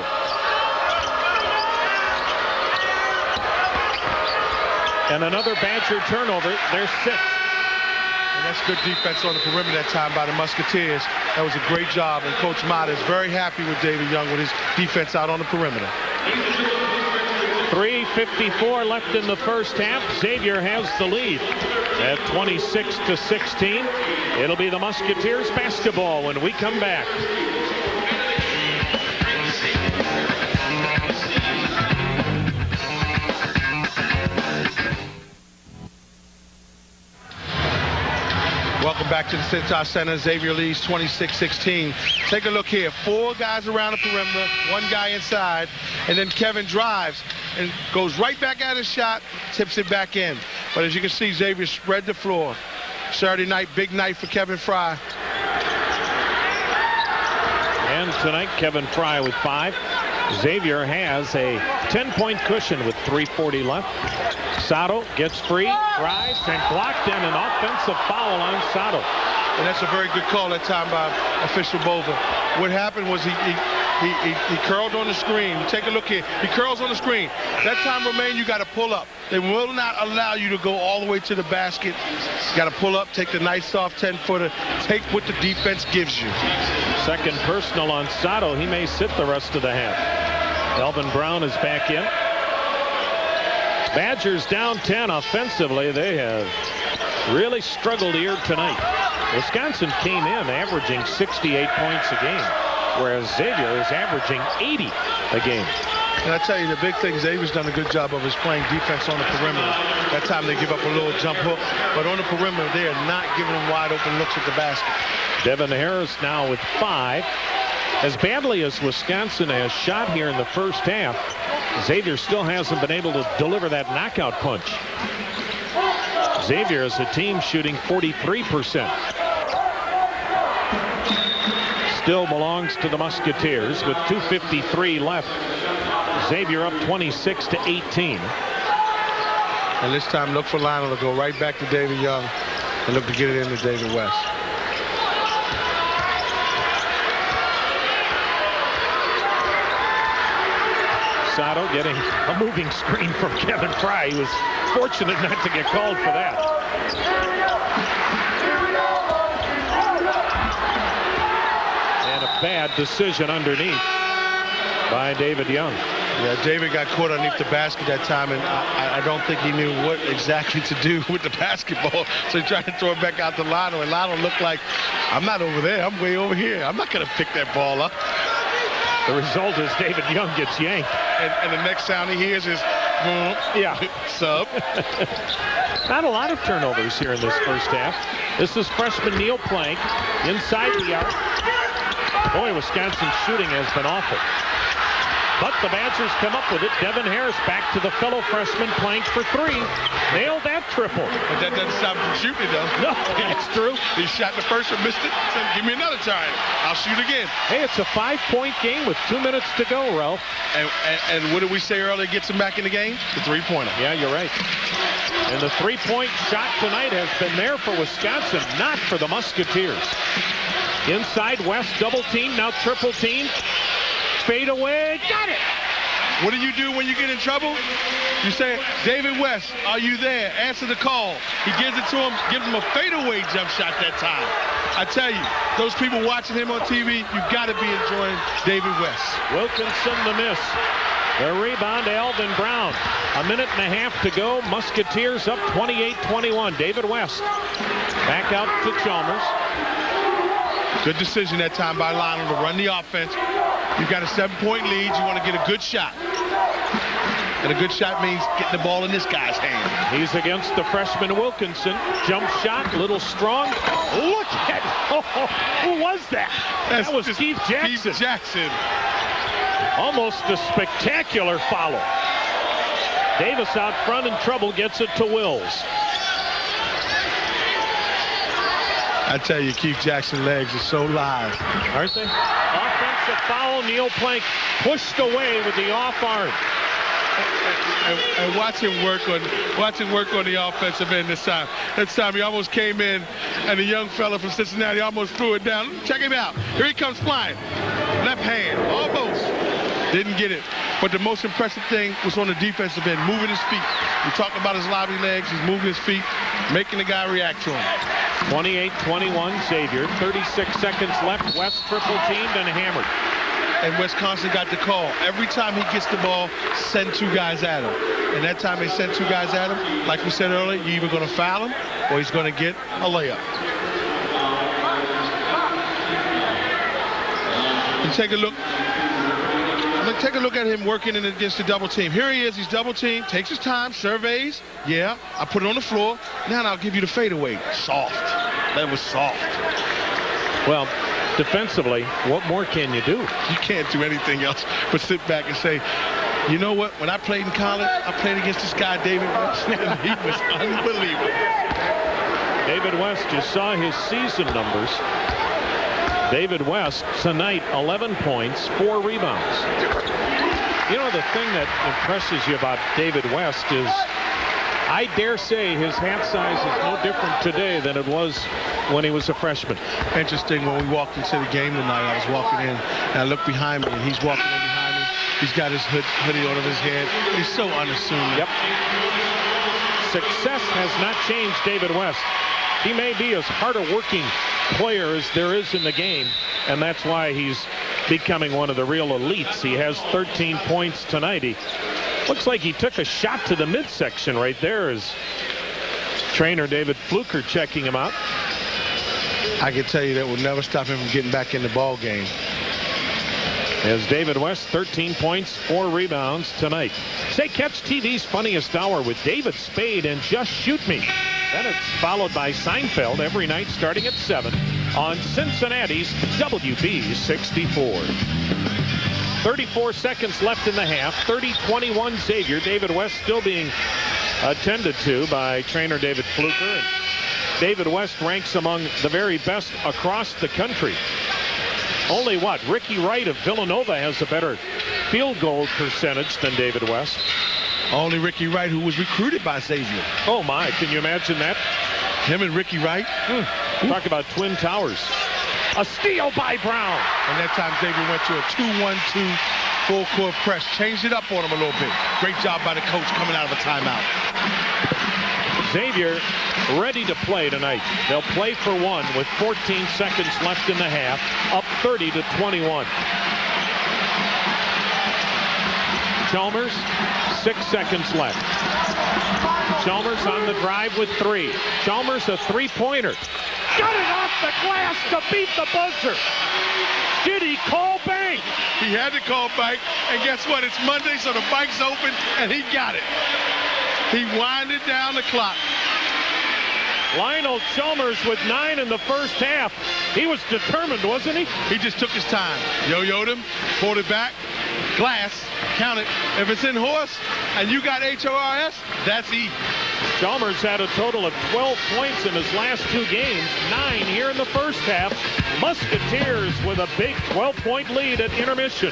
And another Badger turnover. There's 6. And that's good defense on the perimeter that time by the Musketeers. That was a great job, and Coach Mata is very happy with David Young with his defense out on the perimeter. 3:54 left in the first half. Xavier has the lead at 26-16. It'll be the Musketeers basketball when we come back. Welcome back to the Cintas Center. Xavier leads 26-16. Take a look here. 4 guys around the perimeter, 1 guy inside, and then Kevin drives and goes right back at his shot, tips it back in. But as you can see, Xavier spread the floor. Saturday night, big night for Kevin Frey. And tonight, Kevin Frey with 5. Xavier has a 10-point cushion with 3:40 left. Sato gets free, drives, and blocked in an offensive foul on Sato. And that's a very good call that time by official Bova. What happened was he curled on the screen. Take a look here. He curls on the screen. That time remain, you got to pull up. They will not allow you to go all the way to the basket. You got to pull up, take the nice soft 10-footer, take what the defense gives you. Second personal on Sato. He may sit the rest of the half. Elvin Brown is back in. Badgers down 10 offensively. They have really struggled here tonight. Wisconsin came in averaging 68 points a game, whereas Xavier is averaging 80 a game. And I tell you, the big thing Xavier's done a good job of is playing defense on the perimeter. That time they give up a little jump hook, but on the perimeter they are not giving them wide open looks at the basket. Devin Harris now with 5. As badly as Wisconsin has shot here in the first half, Xavier still hasn't been able to deliver that knockout punch. Xavier as a team shooting 43%. Still belongs to the Musketeers with 2:53 left. Xavier up 26-18. And this time look for Lionel to go right back to David Young and look to get it into David West. Sato getting a moving screen from Kevin Frey. He was fortunate not to get called for that. And a bad decision underneath by David Young. Yeah, David got caught underneath the basket that time, and I don't think he knew what exactly to do with the basketball. So he tried to throw it back out to Lionel, and Lionel looked like, I'm not over there, I'm way over here. I'm not going to pick that ball up. The result is David Young gets yanked. And the next sound he hears is, yeah, sub. Not a lot of turnovers here in this first half. This is freshman Neil Plank inside the arc. Boy, Wisconsin's shooting has been awful. But the Badgers come up with it. Devin Harris back to the fellow freshman Plank for 3. Nailed that triple. But that doesn't stop him from shooting, though. No, that's true. He shot the first one, missed it. Said, give me another try. I'll shoot again. Hey, it's a 5-point game with 2 minutes to go, Ralph. And what did we say earlier gets him back in the game? The three-pointer. Yeah, you're right. And the three-point shot tonight has been there for Wisconsin, not for the Musketeers. Inside West, double team, now triple team. Fade away, got it. What do you do when you get in trouble? You say, David West, are you there? Answer the call. He gives it to him, gives him a fadeaway jump shot that time. I tell you, those people watching him on TV, you got to be enjoying David West. Wilkinson the miss. The rebound to Elvin Brown. A minute and a half to go. Musketeers up 28-21. David West back out to Chalmers. Good decision that time by Lionel to run the offense. You've got a 7-point lead. You want to get a good shot. And a good shot means getting the ball in this guy's hand. He's against the freshman Wilkinson. Jump shot, little strong. Look at, who was that? That was Keith Jackson. Keith Jackson. Almost a spectacular foul. Davis out front in trouble, gets it to Wills. I tell you, Keith Jackson's legs are so live. Aren't they? Offensive foul, Neil Plank pushed away with the off arm. And watch him work on the offensive end this time. This time he almost came in, and the young fella from Cincinnati almost threw it down. Check him out. Here he comes flying. Left hand, almost. Didn't get it. But the most impressive thing was on the defensive end, moving his feet. We talked about his lobby legs. He's moving his feet, making the guy react to him. 28-21 Xavier. 36 seconds left. West triple teamed and hammered. And Wisconsin got the call. Every time he gets the ball, send two guys at him. And that time they sent two guys at him, like we said earlier, you're either going to foul him or he's going to get a layup. And take a look. Take a look at him working in against the double team. Here he is. He's double teamed. Takes his time. Surveys. Yeah. I put it on the floor. Now I'll give you the fadeaway. Soft. That was soft. Well, defensively, what more can you do? You can't do anything else but sit back and say, you know what? When I played in college, I played against this guy, David West, and he was unbelievable. David West, you saw his season numbers. David West tonight, 11 points, 4 rebounds. You know, the thing that impresses you about David West is, I dare say his hand size is no different today than it was when he was a freshman. Interesting, when we walked into the game tonight, I was walking in, and I looked behind me, and he's walking in behind me. He's got his hoodie over his head. He's so unassuming. Yep. Success has not changed David West. He may be as hard a working player as there is in the game, and that's why he's becoming one of the real elites. He has 13 points tonight. He looks like he took a shot to the midsection right there as trainer David Fluker checking him out. I can tell you that will never stop him from getting back in the ball game. As David West, 13 points, 4 rebounds tonight. Say, catch TV's Funniest Hour with David Spade and Just Shoot Me. Then it's followed by Seinfeld every night starting at 7 on Cincinnati's WB64. 34 seconds left in the half. 30-21 Xavier. David West still being attended to by trainer David Fluker. And David West ranks among the very best across the country. Only what? Ricky Wright of Villanova has a better field goal percentage than David West. Only Ricky Wright, who was recruited by Xavier. Oh, my. Can you imagine that? Him and Ricky Wright. Talk about Twin Towers. A steal by Brown. And that time Xavier went to a 2-1-2 full court press. Changed it up on him a little bit. Great job by the coach coming out of a timeout. Xavier ready to play tonight. They'll play for one with 14 seconds left in the half. Up 30-21. Chalmers, 6 seconds left. Chalmers on the drive with 3. Chalmers a three-pointer. Got it off the glass to beat the buzzer. Did he call bank? He had to call bank, and guess what? It's Monday, so the bank's open, and he got it. He winded down the clock. Lionel Chalmers with 9 in the first half. He was determined, wasn't he? He just took his time. Yo-yoed him, pulled it back, glass, count it. If it's in horse and you got HORS, that's E. Chalmers had a total of 12 points in his last 2 games, 9 here in the first half. Musketeers with a big 12-point lead at intermission.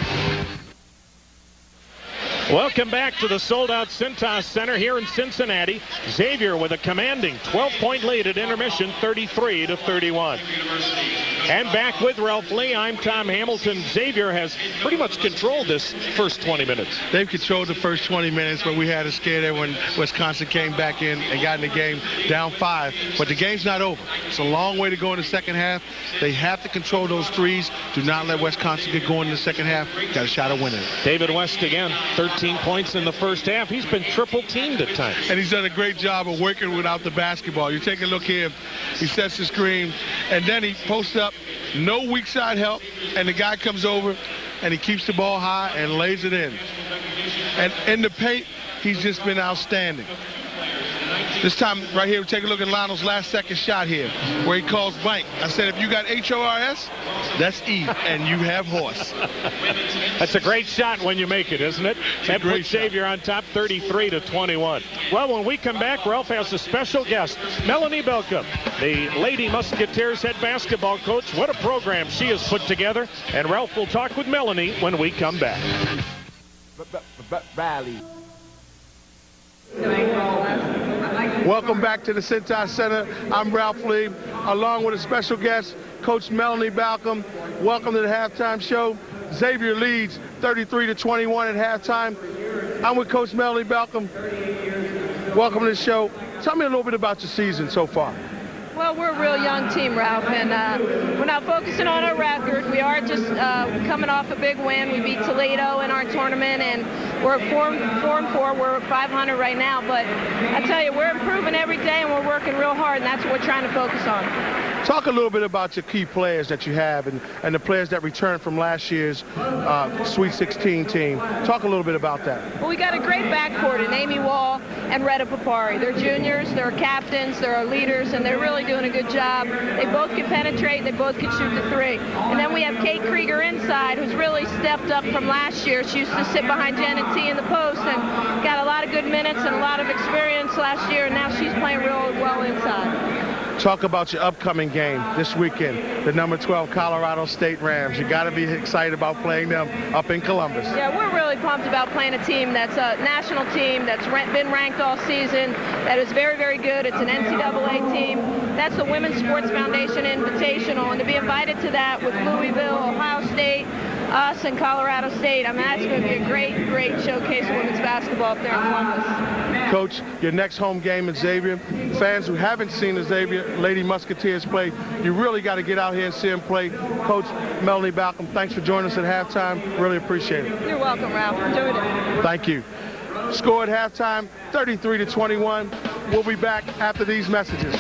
Welcome back to the sold-out Cintas Center here in Cincinnati. Xavier with a commanding 12-point lead at intermission, 33-31. And back with Ralph Lee, I'm Tom Hamilton. Xavier has pretty much controlled this first 20 minutes. They've controlled the first 20 minutes, but we had a scare there when Wisconsin came back in and got in the game down 5. But the game's not over. It's a long way to go in the second half. They have to control those threes. Do not let Wisconsin get going in the second half. Got a shot of winning it. David West again, 13 points in the first half. He's been triple teamed at times. And he's done a great job of working without the basketball. You take a look here. He sets the screen, and then he posts up. No weak side help, and the guy comes over, and he keeps the ball high and lays it in. And in the paint, he's just been outstanding. This time, right here, take a look at Lionel's last second shot here, where he calls blank. I said, if you got HORS, that's E, and you have horse. That's a great shot when you make it, isn't it? That puts Xavier on top, 33-21. Well, when we come back, Ralph has a special guest, Melanie Belcom, the Lady Musketeers head basketball coach. What a program she has put together. And Ralph will talk with Melanie when we come back. Rally. Welcome back to the Cintas Center. I'm Ralph Lee, along with a special guest, Coach Melanie Belcom. Welcome to the halftime show. Xavier leads 33-21 at halftime. I'm with Coach Melanie Malcolm. Welcome to the show. Tell me a little bit about your season so far. Well, we're a real young team, Ralph, and we're not focusing on our record. We are just coming off a big win. We beat Toledo in our tournament, and we're 4-4. We're 500 right now, but I tell you, we're improving every day, and we're working real hard, and that's what we're trying to focus on. Talk a little bit about your key players that you have and the players that returned from last year's Sweet 16 team. Talk a little bit about that. Well, we got a great backcourt in Amy Wall and Retta Papari. They're juniors, they're captains, they're our leaders, and they're really doing a good job. They both can penetrate, they both can shoot the three. And then we have Kate Krieger inside, who's really stepped up from last year. She used to sit behind Jen and T in the post and got a lot of good minutes and a lot of experience last year, and now she's playing real well inside. Talk about your upcoming game this weekend, the number 12 Colorado State Rams. You got to be excited about playing them up in Columbus. Yeah, we're really pumped about playing a team that's a national team that's been ranked all season, that is very, very good. It's an NCAA team. That's the Women's Sports Foundation Invitational, and to be invited to that with Louisville, Ohio State, us, and Colorado State, I mean, that's going to be a great, great showcase of women's basketball up there in Columbus. Coach, your next home game at Xavier, fans who haven't seen the Xavier Lady Musketeers play, you really got to get out here and see them play. Coach Melanie Malcolm, thanks for joining us at halftime. Really appreciate it. You're welcome, Ralph. Enjoyed it. Thank you. Score at halftime, 33-21. We'll be back after these messages.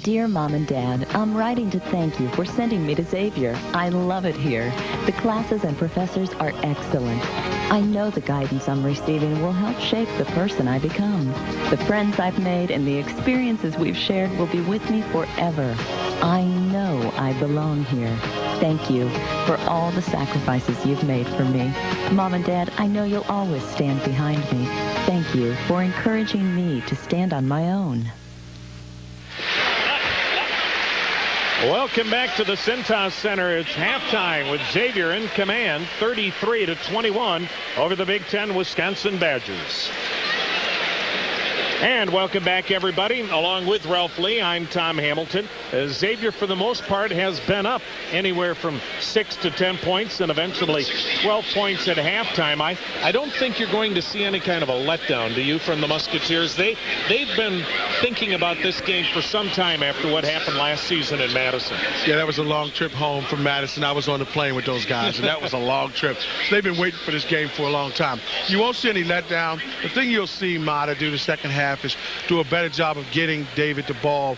Dear Mom and Dad, I'm writing to thank you for sending me to Xavier. I love it here. The classes and professors are excellent. I know the guidance I'm receiving will help shape the person I become. The friends I've made and the experiences we've shared will be with me forever. I know I belong here. Thank you for all the sacrifices you've made for me. Mom and Dad, I know you'll always stand behind me. Thank you for encouraging me to stand on my own. Welcome back to the Cintas Center. It's halftime with Xavier in command, 33-21 over the Big Ten Wisconsin Badgers. And welcome back, everybody. Along with Ralph Lee, I'm Tom Hamilton. Xavier, for the most part, has been up anywhere from 6 to 10 points and eventually 12 points at halftime. I don't think you're going to see any kind of a letdown, do you, from the Musketeers? They've been thinking about this game for some time after what happened last season in Madison. Yeah, that was a long trip home from Madison. I was on the plane with those guys, and that was a long trip. So they've been waiting for this game for a long time. You won't see any letdown. The thing you'll see Mata do the second half is do a better job of getting David the ball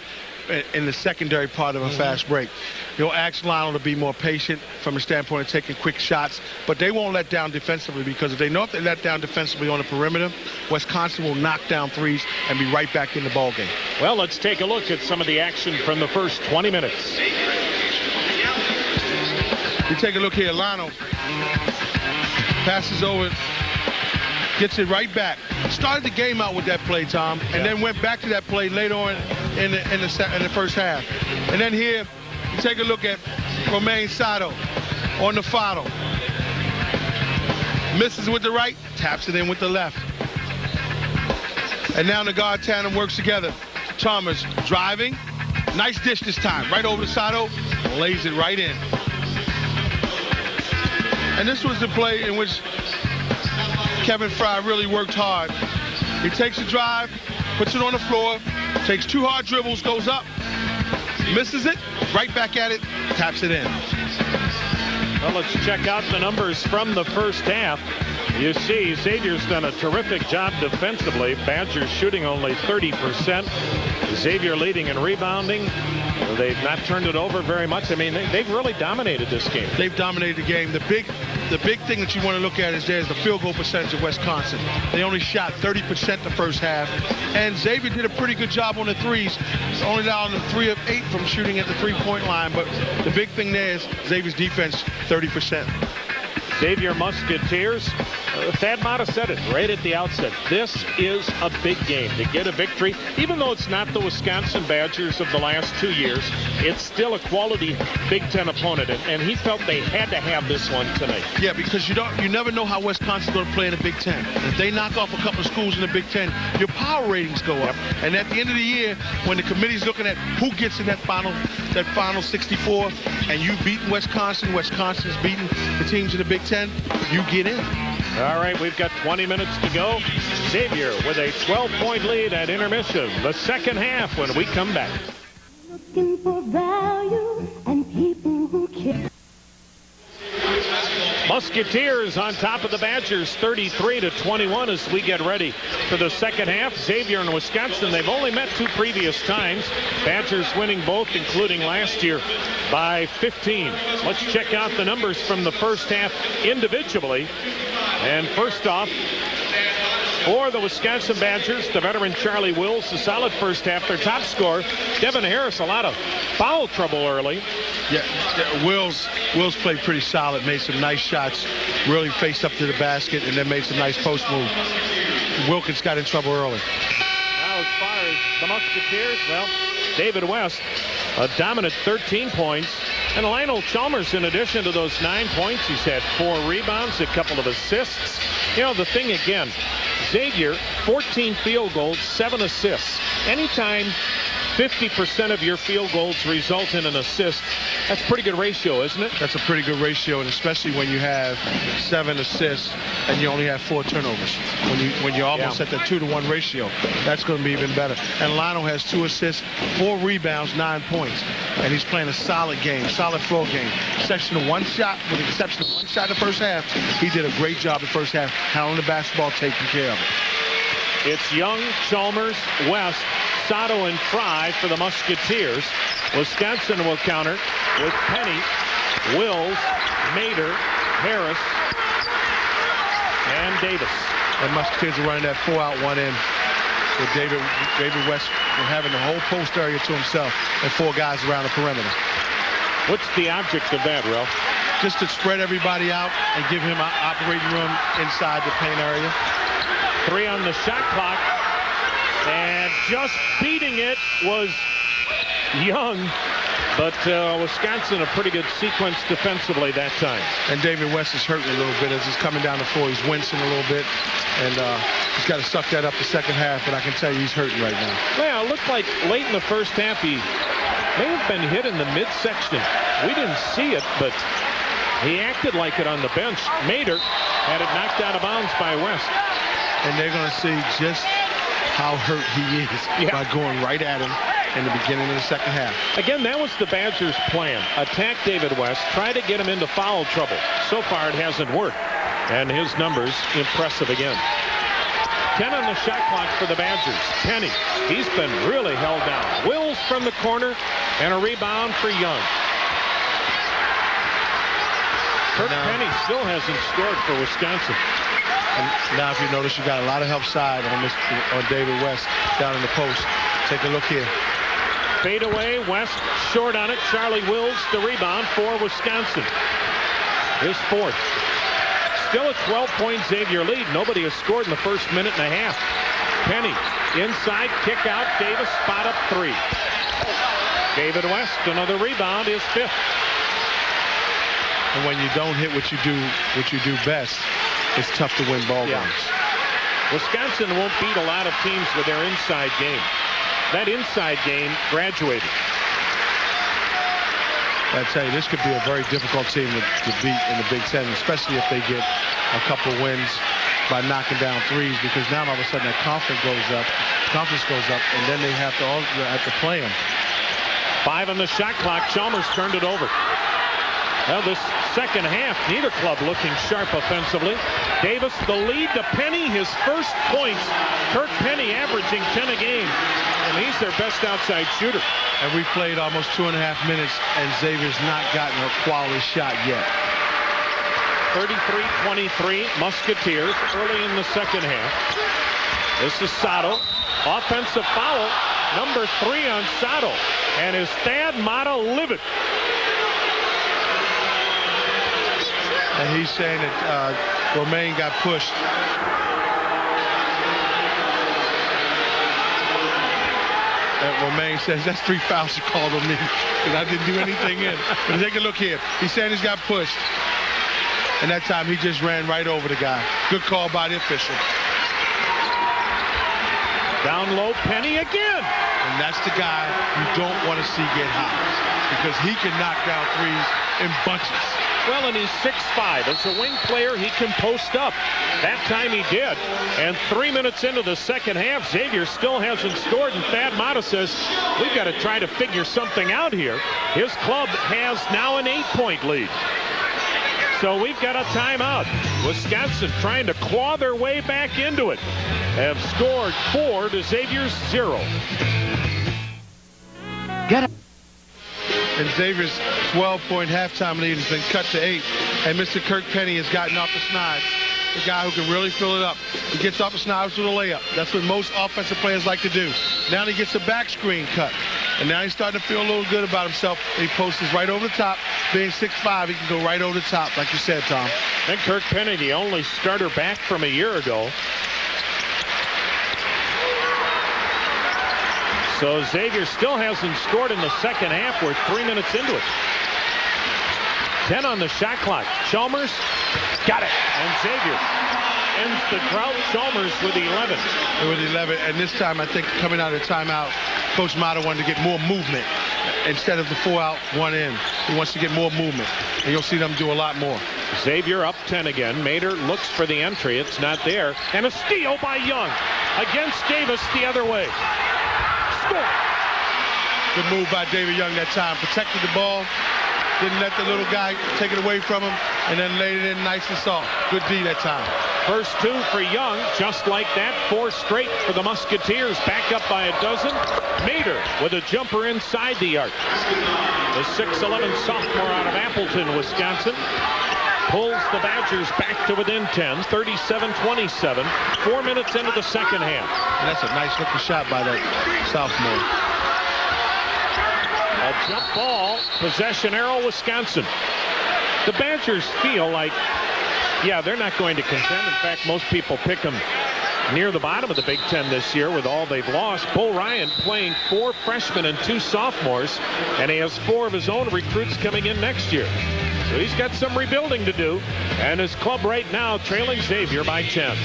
in the secondary part of a fast break. He'll ask Lionel to be more patient from the standpoint of taking quick shots, but they won't let down defensively, because if they know if they let down defensively on the perimeter, Wisconsin will knock down threes and be right back in the ball game. Well, let's take a look at some of the action from the first 20 minutes. You take a look here. Lionel passes over, gets it right back. Started the game out with that play, Tom, and then went back to that play later on in the first half. And then here, you take a look at Romain Sato on the follow. Misses with the right, taps it in with the left. And now the guard tandem works together. Chalmers driving. Nice dish this time. Right over to Sato. Lays it right in. And this was the play in which Kevin Frey really worked hard. He takes a drive, puts it on the floor, takes 2 hard dribbles, goes up, misses it, right back at it, taps it in. Well, let's check out the numbers from the first half. You see, Xavier's done a terrific job defensively. Badgers shooting only 30%. Xavier leading in rebounding. They've not turned it over very much. I mean, they've really dominated this game. They've dominated the game. The big thing that you want to look at is there's the field goal percentage of Wisconsin. They only shot 30% the first half. And Xavier did a pretty good job on the threes. Only allowing them 3 of 8 from shooting at the 3-point line. But the big thing there is Xavier's defense, 30%. Xavier Musketeers. Thad Matta said it right at the outset. This is a big game. To get a victory, even though it's not the Wisconsin Badgers of the last 2 years, it's still a quality Big Ten opponent, and he felt they had to have this one tonight. Yeah, because you never know how Wisconsin's going to play in the Big Ten. If they knock off a couple of schools in the Big Ten, your power ratings go up. Yep. And at the end of the year, when the committee's looking at who gets in that final 64, and you've beaten Wisconsin, Wisconsin's beaten the teams in the Big Ten, you get in. All right, we've got 20 minutes to go. Xavier with a 12-point lead at intermission. The second half when we come back. Looking for value and people who care. Musketeers on top of the Badgers 33-21 as we get ready for the second half. Xavier and Wisconsin, they've only met 2 previous times. Badgers winning both, including last year, by 15. Let's check out the numbers from the first half individually. And first off, for the Wisconsin Badgers, the veteran Charlie Wills, a solid first half. Their top scorer, Devin Harris, a lot of foul trouble early. Yeah, Wills played pretty solid, made some nice shots, really faced up to the basket, and then made some nice post moves. Wilkins got in trouble early. Now as far as the Musketeers, well, David West, a dominant 13 points. And Lionel Chalmers, in addition to those 9 points, he's had 4 rebounds, a couple of assists. You know, the thing again, Xavier, 14 field goals, 7 assists. Anytime 50% of your field goals result in an assist, that's a pretty good ratio, isn't it? That's a pretty good ratio, and especially when you have 7 assists and you only have 4 turnovers. When you're almost at the 2-to-1 ratio, that's going to be even better. And Lionel has 2 assists, 4 rebounds, 9 points, and he's playing a solid game, solid floor game. Exception of 1 shot, with the exception of 1 shot in the first half, he did a great job in the first half, handling the basketball, taking care of it. It's Young, Chalmers, West, Sato, and Frey for the Musketeers. Wisconsin will counter with Penny, Wills, Mader, Harris, and Davis. And Musketeers are running that 4-out, 1-in with David West having the whole post area to himself and 4 guys around the perimeter. What's the object of that, Ralph? Just to spread everybody out and give him an operating room inside the paint area. 3 on the shot clock. And just beating it was Young. But Wisconsin, a pretty good sequence defensively that time. And David West is hurting a little bit as he's coming down the floor. He's wincing a little bit. And he's got to suck that up the second half. But I can tell you he's hurting right now. Well, it looked like late in the first half he may have been hit in the midsection. We didn't see it, but he acted like it on the bench. Mader had it knocked out of bounds by West. And they're going to see just how hurt he is by going right at him in the beginning of the second half. Again, that was the Badgers' plan. Attack David West, try to get him into foul trouble. So far, it hasn't worked. And his numbers impressive again. 10 on the shot clock for the Badgers. Penny, he's been really held down. Wills from the corner, and a rebound for Young. Kirk Penny still hasn't scored for Wisconsin. And now, if you notice, you got a lot of help side on David West down in the post. Take a look here. Fade away, West short on it. Charlie Wills the rebound for Wisconsin. His 4th. Still a 12-point Xavier lead. Nobody has scored in the first minute and a half. Penny inside, kick out. Davis spot up 3. David West, another rebound, his 5th. And when you don't hit what you do best, it's tough to win ball games. Wisconsin won't beat a lot of teams with their inside game. That inside game graduated. I tell you, this could be a very difficult team to beat in the Big Ten, especially if they get a couple wins by knocking down threes, because now all of a sudden that confidence goes up, and then they have to play them. 5 on the shot clock. Chalmers turned it over. Well, this second half, neither club looking sharp offensively. Davis the lead to Penny, his first points. Kirk Penny averaging 10 a game, and he's their best outside shooter. And we played almost 2.5 minutes, and Xavier's not gotten a quality shot yet. 33-23, Musketeers early in the second half. This is Sato. Offensive foul, number 3 on Sato. And is Thad Matta livid? And he's saying that Romaine got pushed. And Romaine says, that's 3 fouls you called on me because I didn't do anything in. But take a look here. He's saying he's got pushed. And that time he just ran right over the guy. Good call by the official. Down low, Penny again. And that's the guy you don't want to see get hot because he can knock down threes in bunches. Well, and he's 6'5". As a wing player, he can post up. That time he did. And 3 minutes into the second half, Xavier still hasn't scored. And Thad Matta says, we've got to try to figure something out here. His club has now an 8-point lead. So we've got a timeout. Wisconsin trying to claw their way back into it. Have scored 4 to Xavier's 0. Get it. And Xavier's 12-point halftime lead has been cut to 8. And Mr. Kirk Penny has gotten off the schneid. The guy who can really fill it up. He gets off the schneid with a layup. That's what most offensive players like to do. Now he gets a back screen cut. And now he's starting to feel a little good about himself. He posts right over the top. Being 6'5", he can go right over the top, like you said, Tom. And Kirk Penny, the only starter back from a year ago. So Xavier still hasn't scored in the second half. We're 3 minutes into it. 10 on the shot clock. Chalmers got it. And Xavier ends the drought. Chalmers with 11. With 11. And this time, I think, coming out of the timeout, Coach Matta wanted to get more movement instead of the 4 out, 1 in. He wants to get more movement. And you'll see them do a lot more. Xavier up 10 again. Mader looks for the entry. It's not there. And a steal by Young against Davis the other way. Score. Good move by David Young that time. Protected the ball. Didn't let the little guy take it away from him. And then laid it in nice and soft. Good D that time. First 2 for Young. Just like that. 4 straight for the Musketeers. Back up by a dozen. Mader with a jumper inside the arc. The 6'11" sophomore out of Appleton, Wisconsin, pulls the Badgers back to within 10, 37-27, 4 minutes into the second half. And that's a nice looking shot by that sophomore. A jump ball, possession arrow, Wisconsin. The Badgers feel like, yeah, they're not going to contend. In fact, most people pick them near the bottom of the Big Ten this year with all they've lost. Bull Ryan playing 4 freshmen and 2 sophomores, and he has 4 of his own recruits coming in next year. So he's got some rebuilding to do, and his club right now trailing Xavier by 10.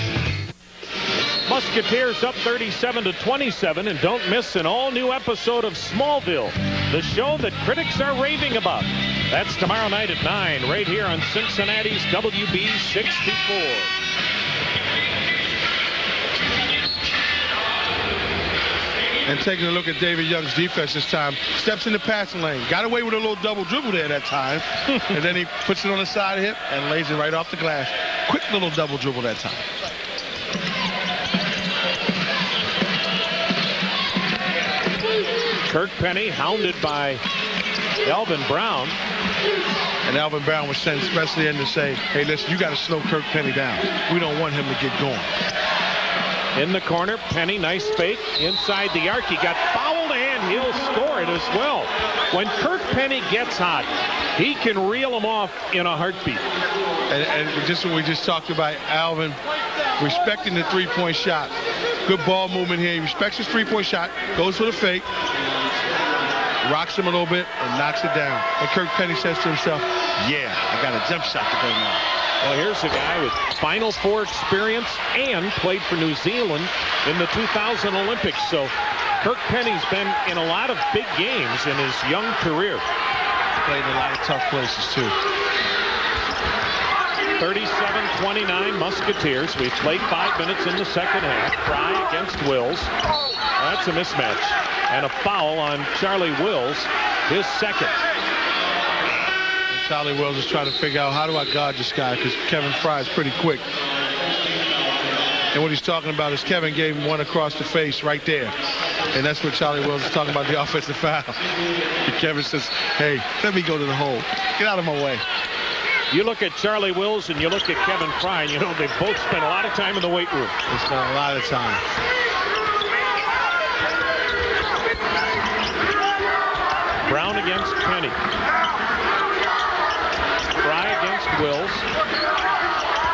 Musketeers up 37-27, and don't miss an all-new episode of Smallville, the show that critics are raving about. That's tomorrow night at 9, right here on Cincinnati's WB 64. And taking a look at David Young's defense this time. Steps in the passing lane. Got away with a little double dribble there that time. And then he puts it on the side hip and lays it right off the glass. Quick little double dribble that time. Kirk Penny hounded by Alvin Brown. And Alvin Brown was sent especially in to say, hey, listen, you got to slow Kirk Penny down. We don't want him to get going. In the corner, Penny, nice fake inside the arc. He got fouled and he'll score it as well. When Kirk Penny gets hot, he can reel him off in a heartbeat. And just what we just talked about, Alvin respecting the three-point shot. Good ball movement here. He respects his three-point shot, goes for the fake, rocks him a little bit, and knocks it down. And Kirk Penny says to himself, yeah, I got a jump shot to go now. Well, here's a guy with Final Four experience and played for New Zealand in the 2000 Olympics. So Kirk Penny's been in a lot of big games in his young career. Played in a lot of tough places, too. 37-29 Musketeers. We've played 5 minutes in the second half. Frey against Wills. That's a mismatch. And a foul on Charlie Wills, his second. Charlie Wills is trying to figure out, how do I guard this guy? Because Kevin Frey is pretty quick. And what he's talking about is Kevin gave him one across the face right there. And that's what Charlie Wills is talking about, the offensive foul. And Kevin says, hey, let me go to the hole. Get out of my way. You look at Charlie Wills and you look at Kevin Frey, and you know they've both spent a lot of time in the weight room. They spent a lot of time. Brown against Penny. Frey against Wills.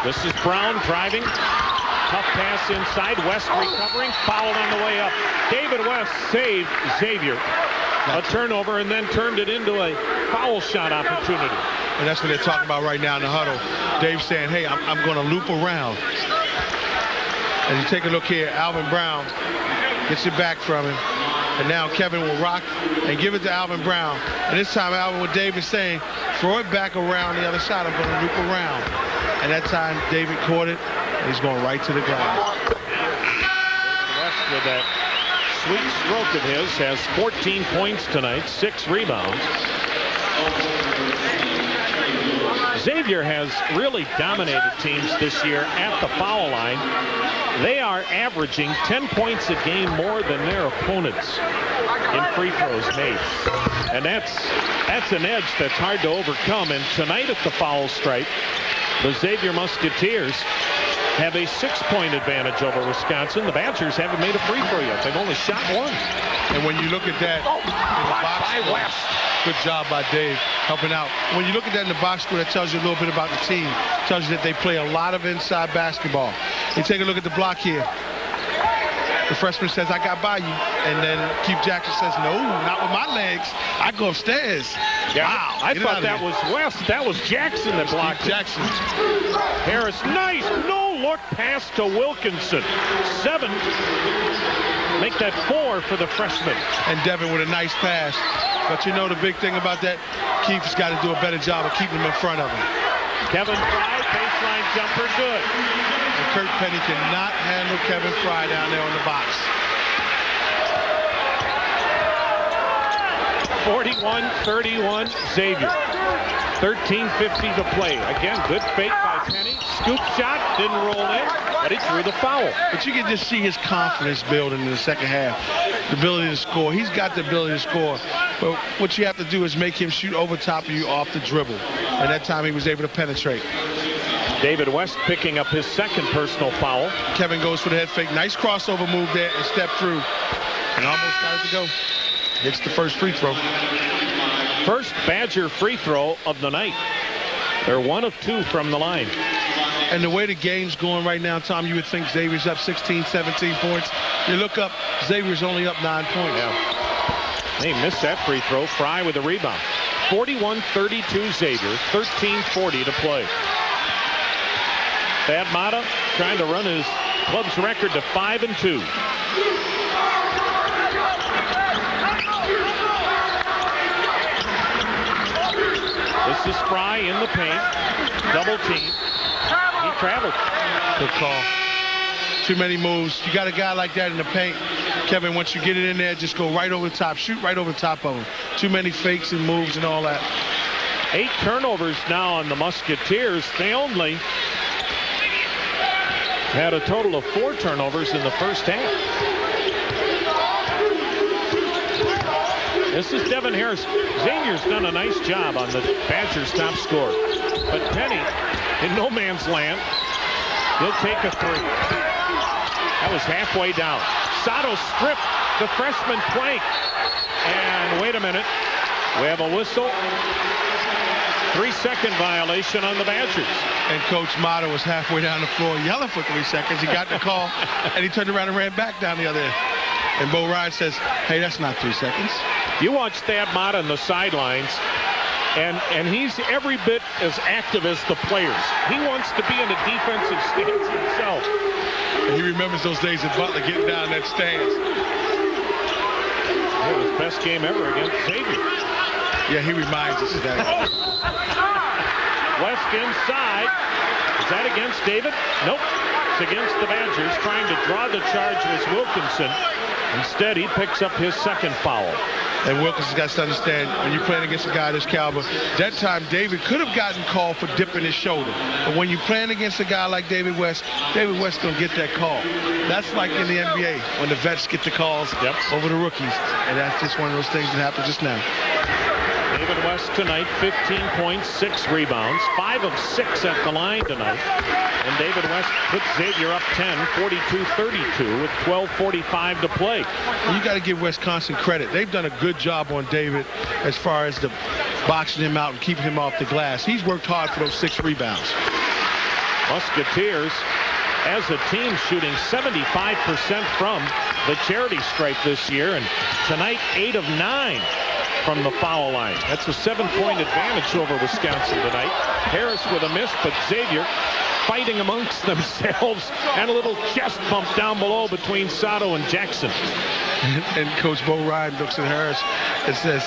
This is Brown driving. Tough pass inside. West recovering. Fouled on the way up. David West saved Xavier. A turnover and then turned it into a foul shot opportunity. And that's what they're talking about right now in the huddle. Dave's saying, hey, I'm going to loop around. And you take a look here. Alvin Brown gets it back from him. And now Kevin will rock and give it to Alvin Brown. And this time Alvin, what Dave is saying, throw it back around the other side. I'm going to loop around. And that time David caught it. And he's going right to the glass. West with that sweet stroke of his has 14 points tonight, 6 rebounds. Xavier has really dominated teams this year at the foul line. They are averaging 10 points a game more than their opponents in free throws made. And that's an edge that's hard to overcome. And tonight at the foul stripe, the Xavier Musketeers have a 6-point advantage over Wisconsin. The Badgers haven't made a free throw yet. They've only shot 1. And when you look at that in the box score, West. good job by Dave helping out. When you look at that in the box score, that tells you a little bit about the team. It tells you that they play a lot of inside basketball. You take a look at the block here. The freshman says, I got by you. And then Keith Jackson says, no, not with my legs. I go upstairs. Yeah, wow. I thought that was West. That was Jackson that blocked it. Jackson. Harris, nice no-look pass to Wilkinson. 7. Make that 4 for the freshman. And Devin with a nice pass. But you know the big thing about that, Keith's got to do a better job of keeping him in front of him. Kevin Frey, baseline jumper, good. And Kurt Penny cannot handle Kevin Frey down there on the box. 41-31 Xavier. 13:50 to play. Again, good fake by Penny. Scoop shot, didn't roll in, but he drew the foul. But you can just see his confidence building in the second half. The ability to score. He's got the ability to score. But what you have to do is make him shoot over top of you off the dribble. And that time he was able to penetrate. David West picking up his second personal foul. Kevin goes for the head fake. Nice crossover move there and step through. And almost got it to go. Hits the first free throw. First Badger free throw of the night. They're 1 of 2 from the line. And the way the game's going right now, Tom, you would think Xavier's up 16, 17 points. You look up, Xavier's only up 9 points. Yeah. They missed that free throw. Frey with a rebound. 41-32 Xavier. 13:40 to play. Thad Matta trying to run his club's record to 5-2. This is Frey in the paint. Double team. He traveled. Good call. Too many moves. You got a guy like that in the paint. Kevin, once you get it in there, just go right over the top. Shoot right over the top of him. Too many fakes and moves and all that. 8 turnovers now on the Musketeers. They only had a total of 4 turnovers in the first half. This is Devin Harris. Xavier's done a nice job on the Badgers' top scorer. But Penny in no man's land. He'll take a 3. That was halfway down. Sato stripped the freshman plank. And wait a minute. We have a whistle. 3-second violation on the Badgers. And Coach Matta was halfway down the floor yelling for 3 seconds. He got the call, and he turned around and ran back down the other end. And Bo Ryan says, hey, that's not 3 seconds. You watch Thad Matta on the sidelines, and he's every bit as active as the players. He wants to be in a defensive stance himself. And he remembers those days at Butler getting down that stance. It was best game ever against Xavier. Yeah, he reminds us of that. West inside. Is that against David? Nope. It's against the Badgers. Trying to draw the charge was Wilkinson. Instead, he picks up his second foul. And Wilkinson's got to understand, when you're playing against a guy this caliber, that time David could have gotten called for dipping his shoulder. But when you're playing against a guy like David West going to get that call. That's like in the NBA, when the vets get the calls over the rookies. And that's just one of those things that happened just now. David West tonight, 15 points, 6 rebounds, 5 of 6 at the line tonight. And David West puts Xavier up 10, 42-32 with 12:45 to play. And you got to give Wisconsin credit. They've done a good job on David as far as the boxing him out and keeping him off the glass. He's worked hard for those 6 rebounds. Musketeers, as a team, shooting 75% from the charity stripe this year, and tonight 8 of 9 from the foul line. That's a 7-point advantage over Wisconsin tonight. Harris with a miss, but Xavier fighting amongst themselves, and a little chest bump down below between Sato and Jackson. And Coach Bo Ryan looks at Harris and says,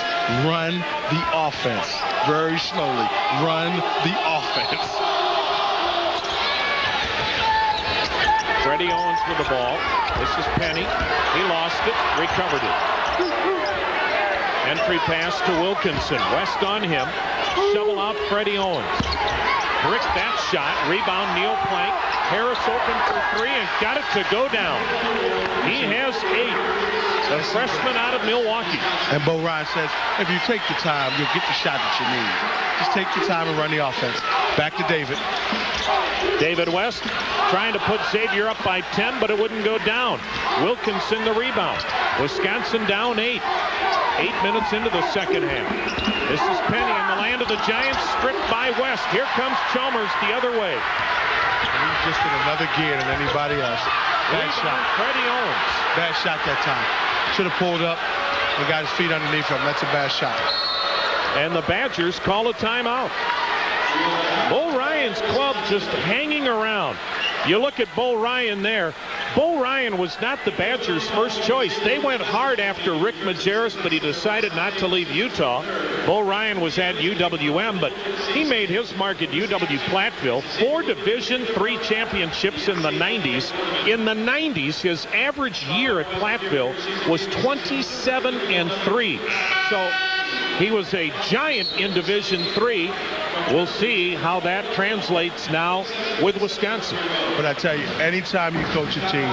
run the offense. Very slowly, run the offense. Freddie Owens with the ball. This is Penny. He lost it, recovered it. Entry pass to Wilkinson. West on him. Shovel out Freddie Owens. Brick that shot. Rebound Neil Plank. Harris open for 3 and got it to go down. He has 8. The freshman out of Milwaukee. And Bo Ryan says, if you take your time, you'll get the shot that you need. Just take your time and run the offense. Back to David. David West trying to put Xavier up by 10, but it wouldn't go down. Wilkinson the rebound. Wisconsin down 8. 8 minutes into the second half. This is Penny in the land of the Giants, stripped by West. Here comes Chalmers the other way. He's just in another gear than anybody else. Bad shot. Freddie Owens. Bad shot that time. Should have pulled up and got his feet underneath him. That's a bad shot. And the Badgers call a timeout. Bo Ryan's club just hanging around. You look at Bo Ryan there. Bo Ryan was not the Badgers' first choice. They went hard after Rick Majerus, but he decided not to leave Utah. Bo Ryan was at UWM, but he made his mark at UW-Platteville. 4 Division III championships in the 90s. In the 90s, his average year at Platteville was 27-3. So he was a giant in Division III. We'll see how that translates now with Wisconsin. But I tell you, anytime you coach a team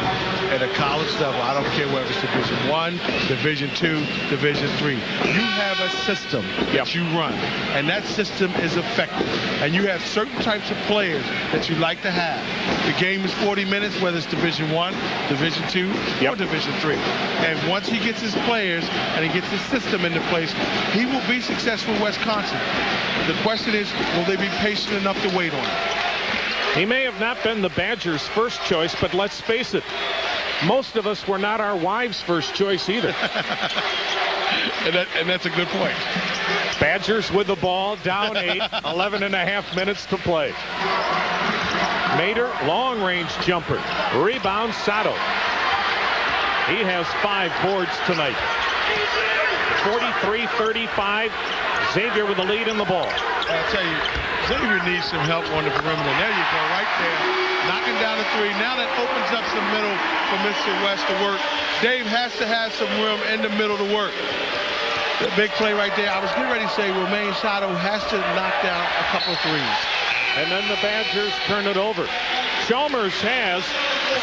at a college level, I don't care whether it's Division I, Division II, Division III, you have a system that you run, and that system is effective. And you have certain types of players that you like to have. The game is 40 minutes, whether it's Division I, Division II, or Division III. And once he gets his players and he gets his system into place, he will be successful in Wisconsin. The question is, will they be patient enough to wait on him? He may have not been the Badgers' first choice, but let's face it, most of us were not our wives' first choice either. and that's a good point. Badgers with the ball, down 8, 11.5 minutes to play. Mater, long-range jumper. Rebound, Sato. He has 5 boards tonight. 43-35. Xavier with the lead in the ball. I'll tell you, Xavier needs some help on the perimeter. There you go, right there. Knocking down the 3. Now that opens up some middle for Mr. West to work. Dave has to have some room in the middle to work. The big play right there. I was getting ready to say Romain Sato has to knock down a couple of 3s. And then the Badgers turn it over. Chalmers has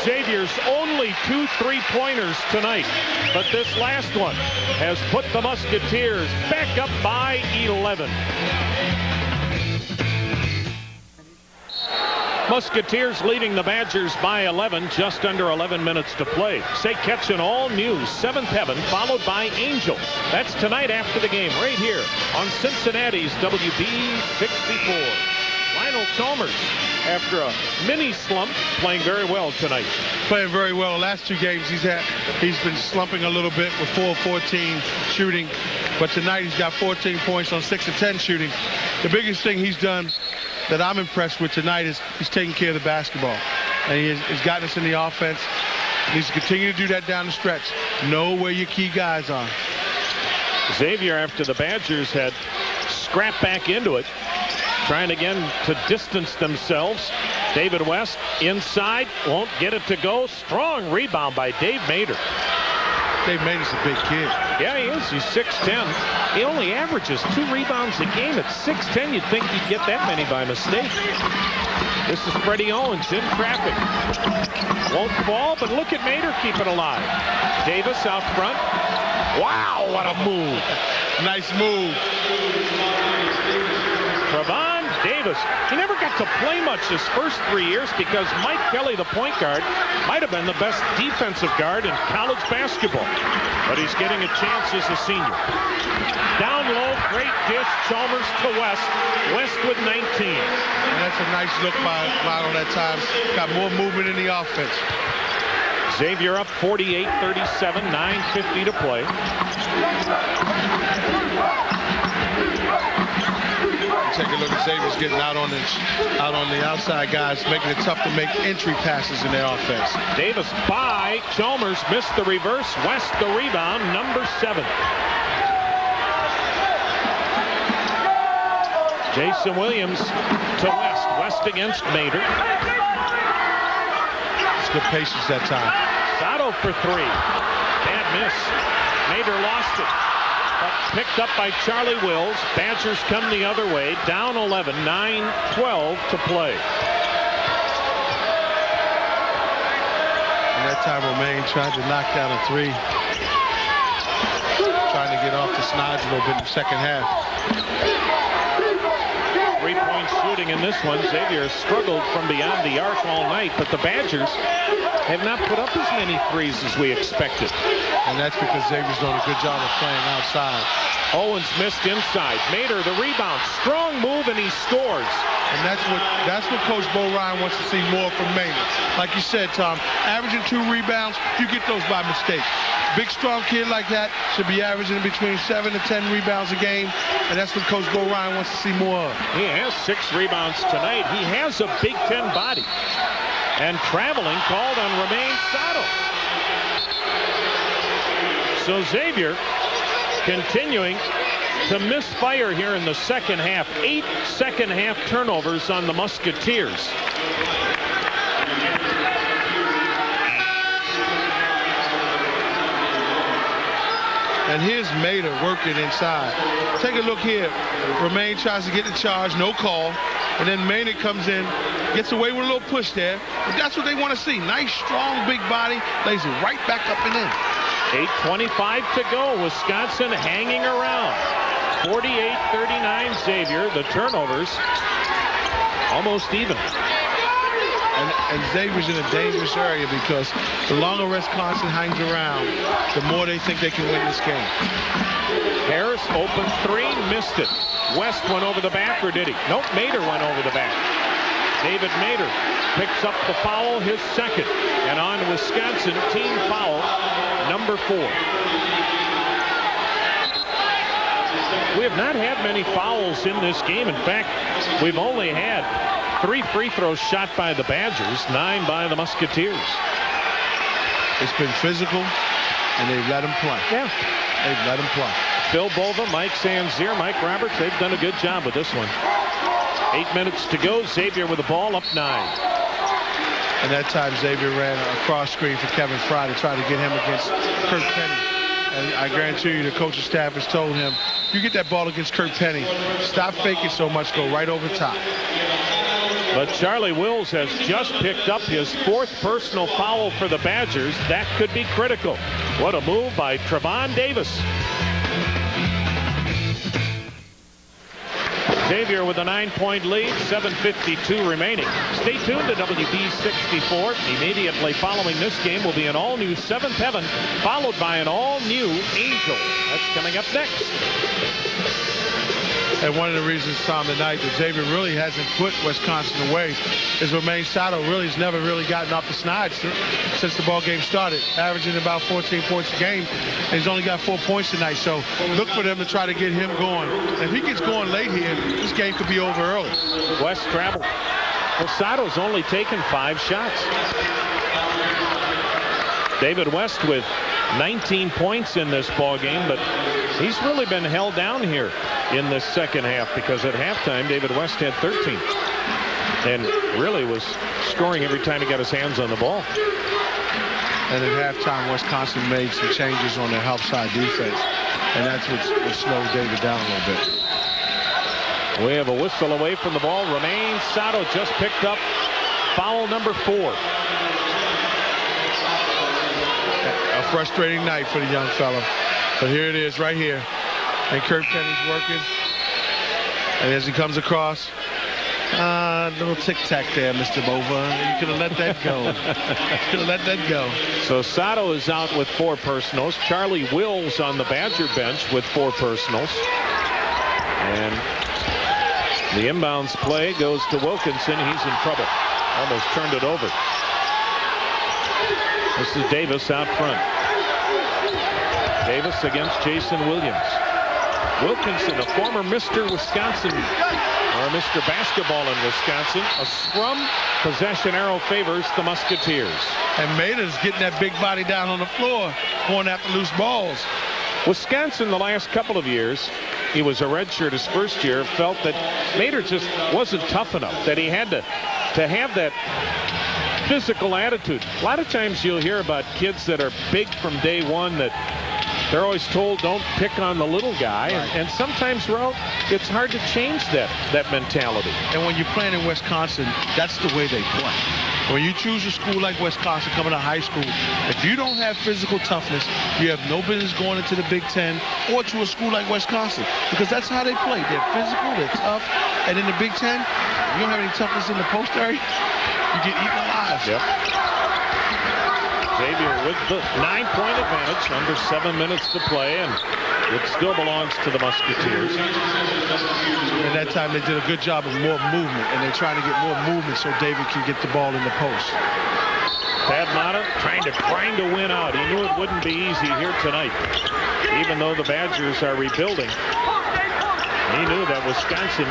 Xavier's only 2 3-pointers tonight. But this last one has put the Musketeers back up by 11. Musketeers leading the Badgers by 11, just under 11 minutes to play. Say catch an all-new 7th Heaven, followed by Angel. That's tonight after the game, right here on Cincinnati's WB64. Lionel Chalmers, after a mini slump, playing very well tonight. Playing very well. The last 2 games he's been slumping a little bit with 4 of 14 shooting. But tonight he's got 14 points on 6 of 10 shooting. The biggest thing he's done that I'm impressed with tonight is he's taking care of the basketball. And he's gotten us in the offense. He needs to continue to do that down the stretch. Know where your key guys are. Xavier, after the Badgers had scrapped back into it, trying again to distance themselves. David West inside, won't get it to go. Strong rebound by Dave Mater. Dave Mater's a big kid. Yeah, he is. He's 6'10". He only averages 2 rebounds a game. At 6'10", you'd think he'd get that many by mistake. This is Freddie Owens in traffic. Won't fall, but look at Mater keep it alive. Davis out front. Wow, what a move. Nice move. Trevon Davis Davis. He never got to play much his first 3 years because Mike Kelly, the point guard, might have been the best defensive guard in college basketball. But he's getting a chance as a senior. Down low, great dish, Chalmers to West. West with 19. And that's a nice look by Lionel that time. Got more movement in the offense. Xavier up 48-37, 9:50 to play. Take a look at Xavier's getting out on the outside guys, making it tough to make entry passes in their offense. Davis by Chalmers, missed the reverse. West the rebound, number 7. Jason Williams to West. West against Mader. It's good patience that time. Sato for 3. Bad miss. Mader lost it. But picked up by Charlie Wills. Badgers come the other way. Down 11. 9:12 to play. And that time Romaine tried to knock down a 3. Trying to get off the snods a little bit in the second half. 3-point shooting in this one. Xavier has struggled from beyond the arc all night, but the Badgers have not put up as many threes as we expected. And that's because Xavier's doing a good job of playing outside. Owens missed inside. Mader the rebound. Strong move, and he scores. And that's what Coach Bo Ryan wants to see more from Maynard. Like you said, Tom, averaging 2 rebounds, you get those by mistake. Big, strong kid like that should be averaging between 7 to 10 rebounds a game, and that's what Coach Bo Ryan wants to see more of. He has 6 rebounds tonight. He has a Big Ten body. And traveling called on Romaine Sato. So Xavier continuing to misfire here in the second half. 8 second half turnovers on the Musketeers. And here's Mader working inside. Take a look here. Romaine tries to get the charge, no call. And then Maynard comes in, gets away with a little push there. But that's what they want to see. Nice, strong, big body. Lays it right back up and in. 8:25 to go. Wisconsin hanging around. 48-39 Xavier. The turnovers almost even. And Xavier's in a dangerous area because the longer Wisconsin hangs around, the more they think they can win this game. Harris open 3, missed it. West went over the back, or did he? Nope, Mader went over the back. David Mader picks up the foul, his second. And on Wisconsin, team foul number 4. We have not had many fouls in this game. In fact, we've only had 3 free throws shot by the Badgers, 9 by the Musketeers. It's been physical, and they've let them play. Yeah. They've let them play. Phil Bova, Mike Sanzier, Mike Roberts, they've done a good job with this one. 8 minutes to go. Xavier with the ball, up 9. And that time Xavier ran a cross screen for Kevin Frey to try to get him against Kurt Penny. And I guarantee you the coaching staff has told him, you get that ball against Kurt Penny, stop faking so much, go right over top. But Charlie Wills has just picked up his 4th personal foul for the Badgers. That could be critical. What a move by Trevon Davis. Xavier with a 9-point lead, 7:52 remaining. Stay tuned to WB64. Immediately following this game will be an all-new 7th Heaven, followed by an all-new Angel. That's coming up next. And one of the reasons, Tom, tonight that Xavier really hasn't put Wisconsin away is Romaine Sato really has never really gotten off the snods since the ball game started, averaging about 14 points a game, and he's only got 4 points tonight. So look for them to try to get him going. If he gets going late here, this game could be over early. West travel. Well, Sato's only taken 5 shots. David West with 19 points in this ball game, but he's really been held down here in this second half because at halftime David West had 13 and really was scoring every time he got his hands on the ball. And at halftime Wisconsin made some changes on their help side defense, and that's what slowed David down a little bit. We have a whistle away from the ball. Romaine Sato just picked up foul number 4. A frustrating night for the young fella, but here it is right here. And Kurt Penny's working. And as he comes across, Little tic-tac there, Mr. Bova. You could have let that go. Could have let that go. So Sato is out with 4 personals. Charlie Wills on the Badger bench with 4 personals. And the inbounds play goes to Wilkinson. He's in trouble. Almost turned it over. This is Davis out front. Davis against Jason Williams. Wilkinson, a former Mr. Wisconsin, or Mr. Basketball in Wisconsin. A scrum. Possession arrow favors the Musketeers. And Mader's getting that big body down on the floor, going after loose balls. Wisconsin, the last couple of years, he was a redshirt his first year, felt that Mader just wasn't tough enough, that he had to have that physical attitude. A lot of times you'll hear about kids that are big from day one that they're always told don't pick on the little guy. Right. And sometimes, Ralph, it's hard to change that mentality. And when you're playing in Wisconsin, that's the way they play. When you choose a school like Wisconsin coming to high school, if you don't have physical toughness, you have no business going into the Big Ten or to a school like Wisconsin, because that's how they play. They're physical, they're tough, and in the Big Ten, you don't have any toughness in the post area, you get eaten alive. Yep. Xavier with the 9-point advantage, under 7 minutes to play, and it still belongs to the Musketeers. And that time they did a good job of more movement, and they're trying to get more movement so David can get the ball in the post. Tad Matta trying to grind a win out. He knew it wouldn't be easy here tonight, even though the Badgers are rebuilding. He knew that Wisconsin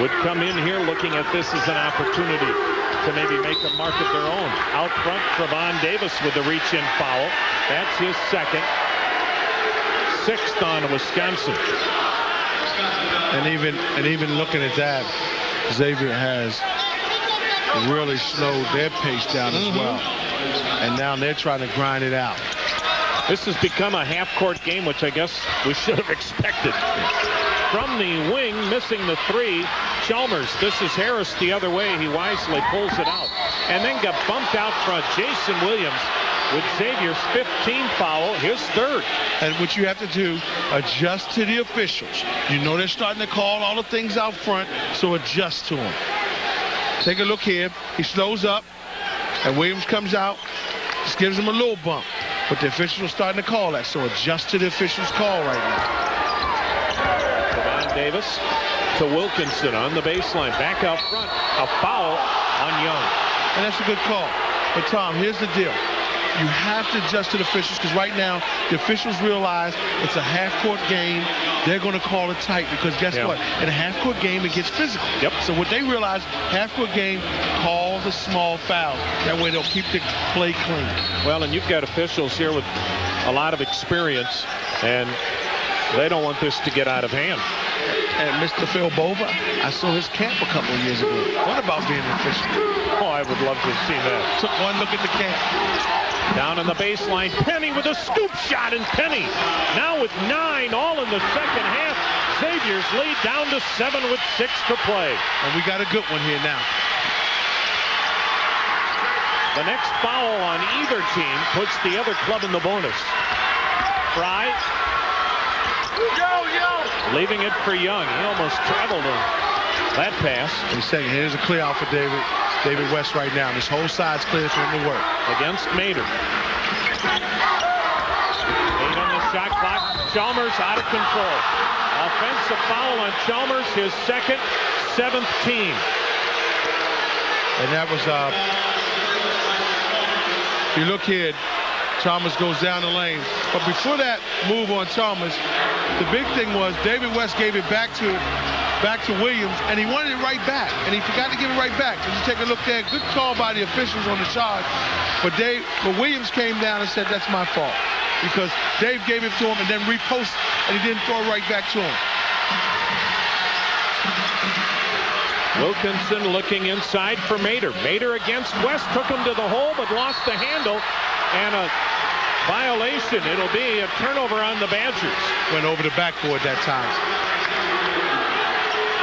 would come in here looking at this as an opportunity to maybe make a mark of their own. Out front, Trevon Davis with the reach-in foul. That's his second. 6th on Wisconsin. And even looking at that, Xavier has really slowed their pace down as well. And now they're trying to grind it out. This has become a half-court game, which I guess we should have expected. From the wing, missing the 3, Chalmers. This is Harris the other way. He wisely pulls it out. And then got bumped out front. Jason Williams with Xavier's 15th foul, his 3rd. And what you have to do, adjust to the officials. You know they're starting to call all the things out front, so adjust to them. Take a look here. He slows up, and Williams comes out, just gives him a little bump. But the officials are starting to call that, so adjust to the officials' call right now. Davis to Wilkinson on the baseline. Back out front. A foul on Young. And that's a good call. But, Tom, here's the deal. You have to adjust to the officials, because right now the officials realize it's a half-court game. They're going to call it tight because guess what? In a half-court game, it gets physical. Yep. So what they realize, half-court game, call the small fouls. That way they'll keep the play clean. Well, and you've got officials here with a lot of experience, and they don't want this to get out of hand. And Mr. Phil Bova, I saw his camp a couple of years ago. What about being an official? Oh, I would love to have seen that. Took one look at the camp. Down on the baseline, Penny with a scoop shot, and Penny now with 9 all in the second half. Xavier's lead down to 7 with 6 to play. And we got a good one here now. The next foul on either team puts the other club in the bonus. Frey. Leaving it for Young. He almost traveled on that pass. He's saying here's a clear out for David West right now. This whole side's clear for him to work. Against Mader. 8 on the shot clock. Chalmers out of control. Offensive foul on Chalmers, his second, 7th team. And that was, you look here, Chalmers goes down the lane. But before that move on Chalmers, the big thing was David West gave it back to Williams, and he wanted it right back, and he forgot to give it right back. If you take a look there, good call by the officials on the charge, but Williams came down and said, that's my fault, because Dave gave it to him and then reposted, and he didn't throw it right back to him. Wilkinson looking inside for Mader. Mader against West, took him to the hole, but lost the handle, and a violation. It'll be a turnover on the Badgers. Went over the backboard that time.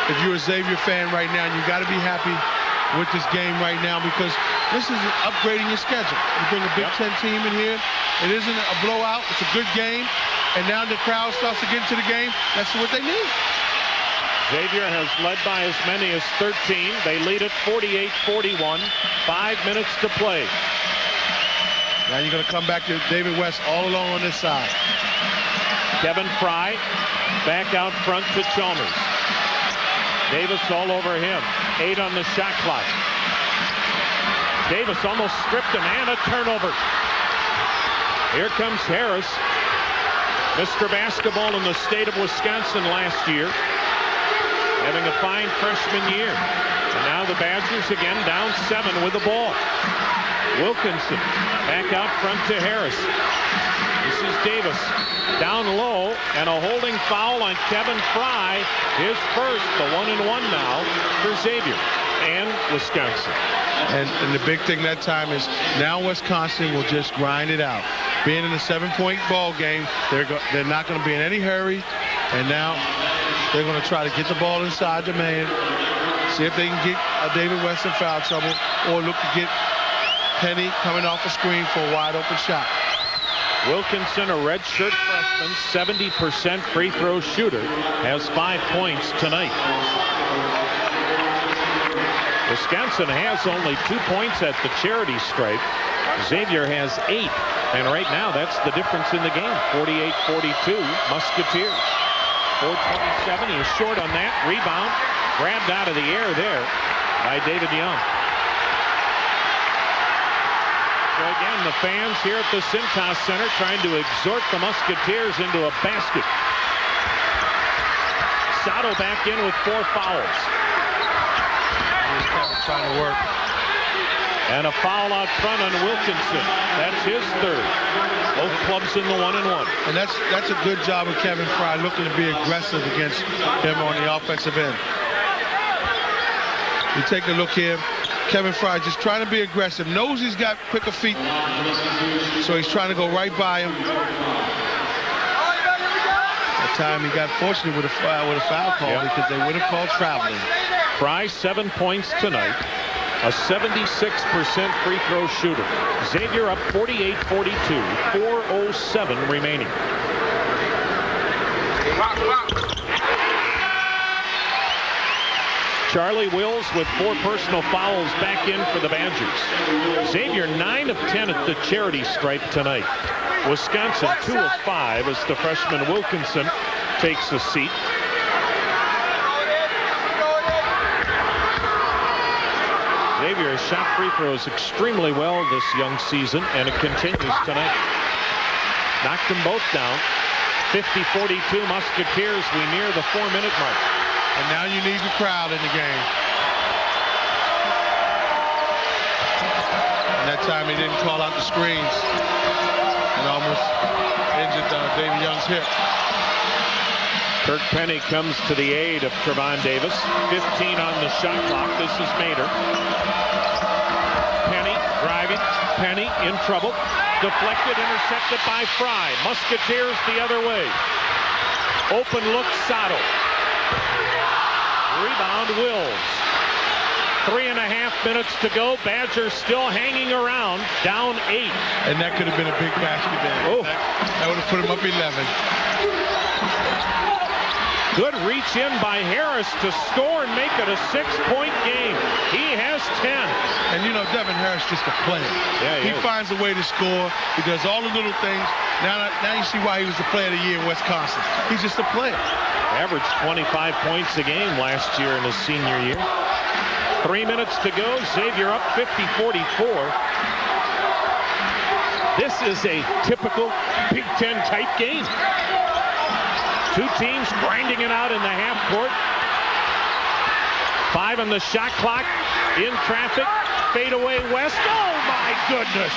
If you're a Xavier fan right now, you got to be happy with this game right now, because this is upgrading your schedule. You bring a Big Ten team in here. It isn't a blowout. It's a good game. And now the crowd starts to get into the game. That's what they need. Xavier has led by as many as 13. They lead at 48-41. 5 minutes to play. Now you're going to come back to David West all alone on this side. Kevin Frey back out front to Chalmers. Davis all over him. 8 on the shot clock. Davis almost stripped him, and a turnover. Here comes Harris, Mr. Basketball in the state of Wisconsin last year, having a fine freshman year. And now the Badgers again down 7 with the ball. Wilkinson back out front to Harris. This is Davis down low, and a holding foul on Kevin Frey. His first, the 1-and-1 now for Xavier and Wisconsin. And the big thing that time is now Wisconsin will just grind it out. Being in a 7-point ball game, they're not going to be in any hurry, and now they're going to try to get the ball inside the man, see if they can get David West in foul trouble, or look to get Penny coming off the screen for a wide open shot. Wilkinson, a redshirt freshman, 70% free throw shooter, has 5 points tonight. Wisconsin has only 2 points at the charity stripe. Xavier has 8. And right now, that's the difference in the game. 48-42, Musketeers. 4:27, he is short on that. Rebound, grabbed out of the air there by David Young. So again, the fans here at the Cintas Center trying to exhort the Musketeers into a basket. Sato back in with 4 fouls. Trying to work. And a foul out front on Wilkinson. That's his 3rd. Both clubs in the 1-and-1. And that's a good job of Kevin Frey, looking to be aggressive against him on the offensive end. You take a look here. Kevin Frey just trying to be aggressive. Knows he's got quicker feet, so he's trying to go right by him. That time he got fortunate with a foul call, because they would have called traveling. Frey 7 points tonight. A 76% free throw shooter. Xavier up 48-42. 4:07 remaining. Charlie Wills with 4 personal fouls back in for the Badgers. Xavier 9 of 10 at the charity stripe tonight. Wisconsin 2 of 5 as the freshman Wilkinson takes a seat. Xavier has shot free throws extremely well this young season, and it continues tonight. Knocked them both down. 50-42 Musketeers. We near the 4-minute mark. And now you need the crowd in the game. And that time he didn't call out the screens and almost injured David Young's hip. Kirk Penny comes to the aid of Trevon Davis. 15 on the shot clock. This is Mater. Penny driving. Penny in trouble. Deflected, intercepted by Frey. Musketeers the other way. Open look, Sato. Rebound, Wills. 3.5 minutes to go. Badgers still hanging around. Down 8. And that could have been a big basket there. Oh. That would have put him up 11. Good reach in by Harris to score and make it a 6-point game. He has 10. And you know, Devin Harris just a player. Yeah, he finds a way to score. He does all the little things. Now you see why he was the player of the year in Wisconsin. He's just a player. Averaged 25 points a game last year in his senior year. 3 minutes to go. Xavier up 50-44. This is a typical Big Ten type game. Two teams grinding it out in the half court. 5 on the shot clock. In traffic. Fade away West. Oh my goodness.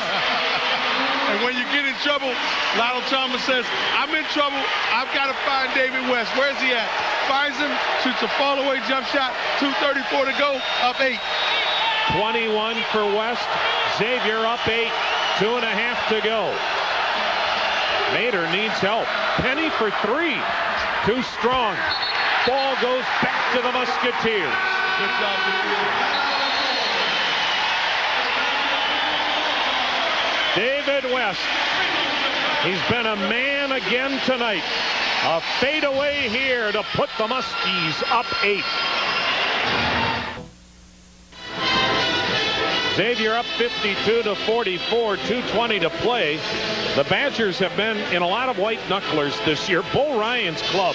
And when you get in trouble, Lionel Chalmers says, I'm in trouble. I've got to find David West. Where's he at? Finds him, shoots a fall away jump shot. 2:34 to go, up 8. 21 for West. Xavier up 8. 2.5 to go. Mater needs help. Penny for 3. Too strong. Ball goes back to the Musketeers. Good job. David West. He's been a man again tonight. A fadeaway here to put the Muskies up 8. Xavier up 52-44, 2:20 to play. The Badgers have been in a lot of white knucklers this year. Bo Ryan's club,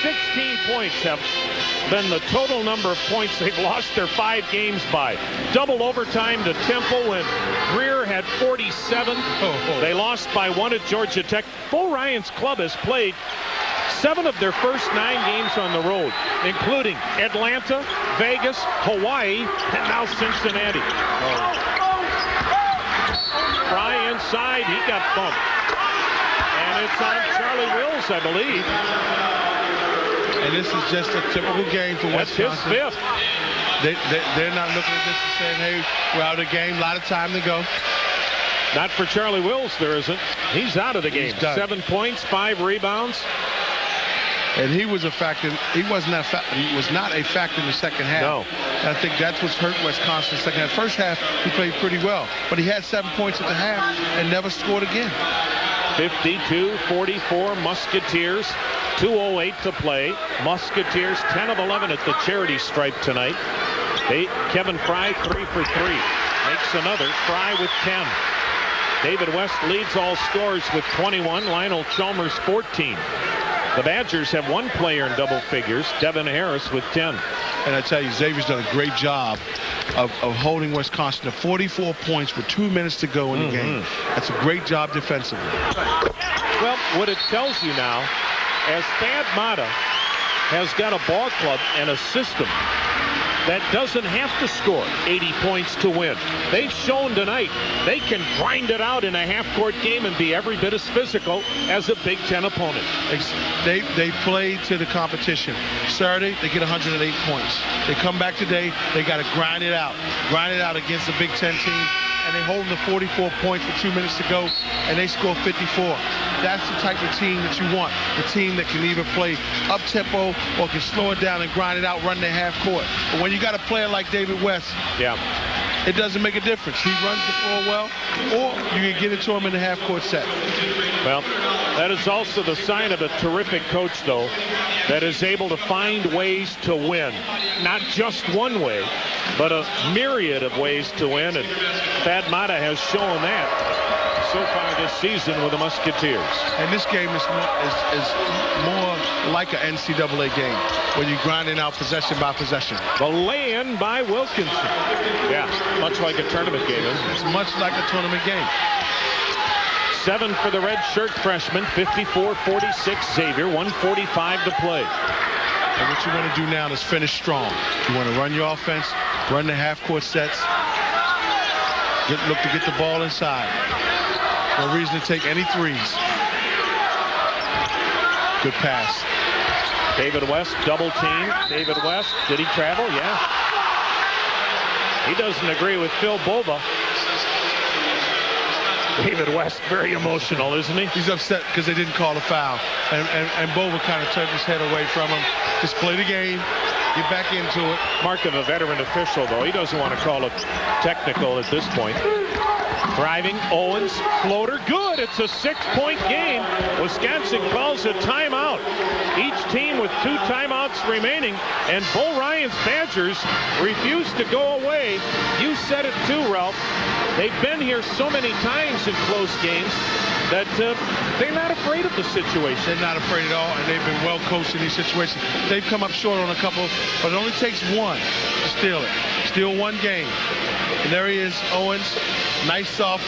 16 points have been the total number of points they've lost their 5 games by. Double overtime to Temple when Greer had 47. They lost by 1 at Georgia Tech. Bo Ryan's club has played 7 of their first 9 games on the road, including Atlanta, Vegas, Hawaii, and now Cincinnati. Frey inside, he got bumped. And it's on Charlie Wills, I believe. And this is just a typical game for Wisconsin. That's his 5th. They're not looking at this and saying, hey, we're out of the game, a lot of time to go. Not for Charlie Wills, there isn't. He's out of the game. 7 points, 5 rebounds. And he was a factor. He was not a factor in the second half. No. I think that's what's hurt Wisconsin second half. First half, he played pretty well. But he had 7 points at the half and never scored again. 52-44 Musketeers. 2:08 to play. Musketeers 10 of 11 at the charity stripe tonight. Kevin Frey 3 for 3. Makes another. Frey with 10. David West leads all scorers with 21. Lionel Chalmers 14. The Badgers have 1 player in double figures, Devin Harris with 10. And I tell you, Xavier's done a great job of holding Wisconsin to 44 points with 2 minutes to go in the game. That's a great job defensively. Well, what it tells you now, as Thad Matta has got a ball club and a system that doesn't have to score 80 points to win. They've shown tonight they can grind it out in a half-court game and be every bit as physical as a Big Ten opponent. They played to the competition. Saturday, they get 108 points. They come back today, they got to grind it out against a Big Ten team, and they hold them to 44 points with 2 minutes to go, and they score 54. That's the type of team that you want. The team that can either play up-tempo or can slow it down and grind it out, run their half court. But when you got a player like David West, it doesn't make a difference. He runs the floor well, or you can get it to him in the half-court set. Well, that is also the sign of a terrific coach, though, that is able to find ways to win. Not just one way, but a myriad of ways to win, and Thad Matta has shown that so far this season with the Musketeers. And this game is more like an NCAA game, when you're grinding out possession by possession. The lay-in by Wilkinson. Yeah, much like a tournament game, isn't it? It's much like a tournament game. 7 for the red shirt freshman, 54-46 Xavier, 1:45 to play. And what you want to do now is finish strong. You want to run your offense, run the half-court sets, look to get the ball inside. No reason to take any threes. Good pass. David West double team. David West, did he travel? Yeah. He doesn't agree with Phil Bova. David West, very emotional, isn't he? He's upset because they didn't call a foul. And Bova kind of turned his head away from him. Just play the game. Get back into it. Mark of a veteran official, though. He doesn't want to call it technical at this point. Driving, Owens, floater, good. It's a 6-point game. Wisconsin calls a timeout. Each team with 2 timeouts remaining, and Bo Ryan's Badgers refuse to go away. You said it too, Ralph. They've been here so many times in close games that they're not afraid of the situation. They're not afraid at all, and they've been well coached in these situations. They've come up short on a couple, but it only takes one to steal it. Steal one game. And there he is, Owens. Nice soft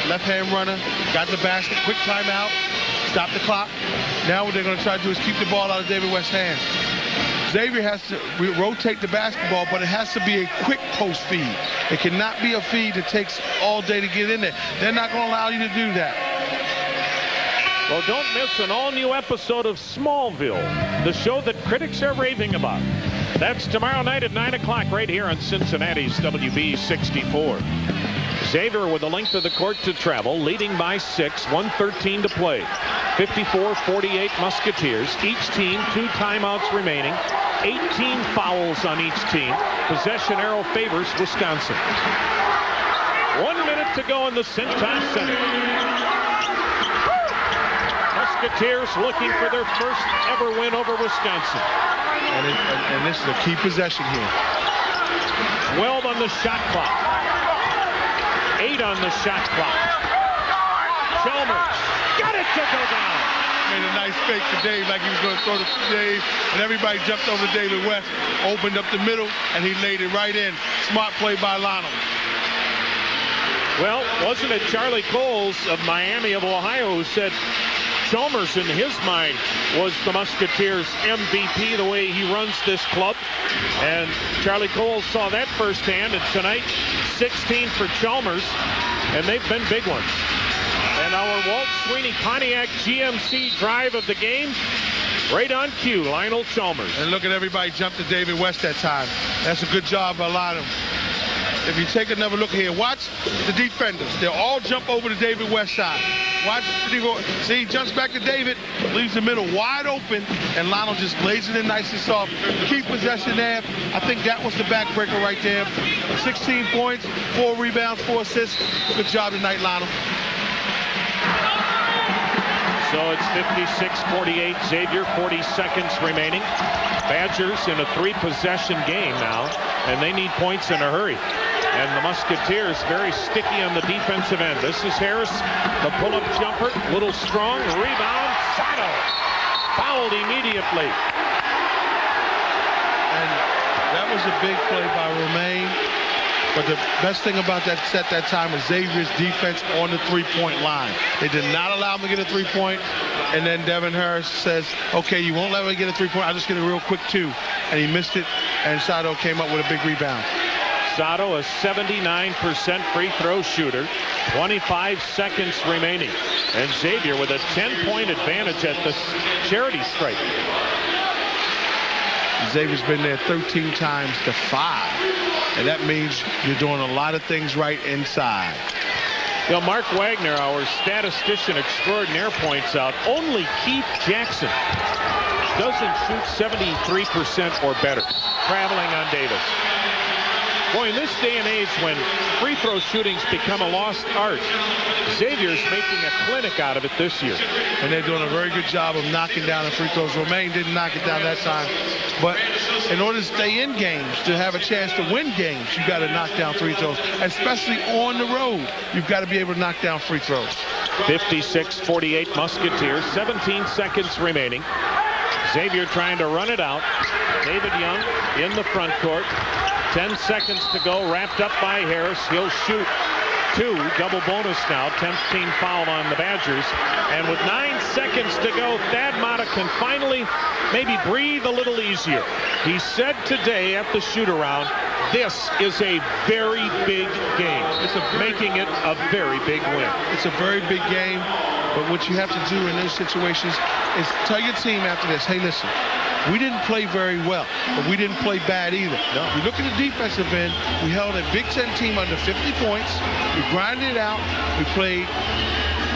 left-hand runner. Got the basket. Quick timeout. Stop the clock. Now what they're going to try to do is keep the ball out of David West's hands. Xavier has to rotate the basketball, but it has to be a quick post feed. It cannot be a feed that takes all day to get in there. They're not going to allow you to do that. Well, don't miss an all-new episode of Smallville, the show that critics are raving about. That's tomorrow night at 9 o'clock right here on Cincinnati's WB64. Xavier with the length of the court to travel, leading by 6, 1:13 to play. 54-48 Musketeers. Each team 2 timeouts remaining. 18 fouls on each team. Possession arrow favors Wisconsin. 1 minute to go in the Cintas Center. Musketeers looking for their first ever win over Wisconsin. And this is a key possession here. 12 on the shot clock. 8 on the shot clock. Chalmers got it to go down. Made a nice fake to Dave, like he was going to throw to Dave, and everybody jumped over David West, opened up the middle, and he laid it right in. Smart play by Lionel. Well, wasn't it Charlie Coles of Miami of Ohio who said Chalmers, in his mind, was the Musketeers MVP, the way he runs this club? And Charlie Coles saw that firsthand, and tonight, 16 for Chalmers, and they've been big ones. And our Walt Sweeney Pontiac GMC drive of the game, right on cue, Lionel Chalmers. And look at everybody jump to David West that time. That's a good job by Lionel. If you take another look here, watch the defenders. They'll all jump over to David West side. Watch, see, he jumps back to David, leaves the middle wide open, and Lionel just lays it in nice and soft. Keep possession there. I think that was the backbreaker right there. 16 points, 4 rebounds, 4 assists. Good job tonight, Lionel. So it's 56-48, Xavier, 40 seconds remaining. Badgers in a 3-possession game now, and they need points in a hurry. And the Musketeers very sticky on the defensive end. This is Harris, the pull-up jumper, little strong, rebound, Sato, fouled immediately. And that was a big play by Romaine. But the best thing about that set that time was Xavier's defense on the 3-point line. They did not allow him to get a 3-point. And then Devin Harris says, okay, you won't let me get a 3-point. I'll just get a real quick 2. And he missed it. And Sato came up with a big rebound. Sato, a 79% free throw shooter. 25 seconds remaining. And Xavier with a 10-point advantage at the charity stripe. Xavier's been there 13 times to 5. And that means you're doing a lot of things right inside. You know, Mark Wagner, our statistician extraordinaire, points out only Keith Jackson doesn't shoot 73% or better, traveling on Davis. Boy, in this day and age when free throw shooting's become a lost art, Xavier's making a clinic out of it this year. And they're doing a very good job of knocking down the free throws. Romaine didn't knock it down that time. But in order to stay in games, to have a chance to win games, you got to knock down free throws, especially on the road. You've got to be able to knock down free throws. 56-48 Musketeers, 17 seconds remaining. Xavier trying to run it out. David Young in the front court. 10 seconds to go, wrapped up by Harris. He'll shoot 2, double bonus now, 10th team foul on the Badgers. And with 9 seconds to go, Thad Matta can finally maybe breathe a little easier. He said today at the shoot-around, this is a very big game. Making it a very big win. It's a very big game, but what you have to do in those situations is tell your team after this, hey, listen, we didn't play very well, but we didn't play bad either. No. You look at the defensive end, we held a Big Ten team under 50 points. We grinded it out. We played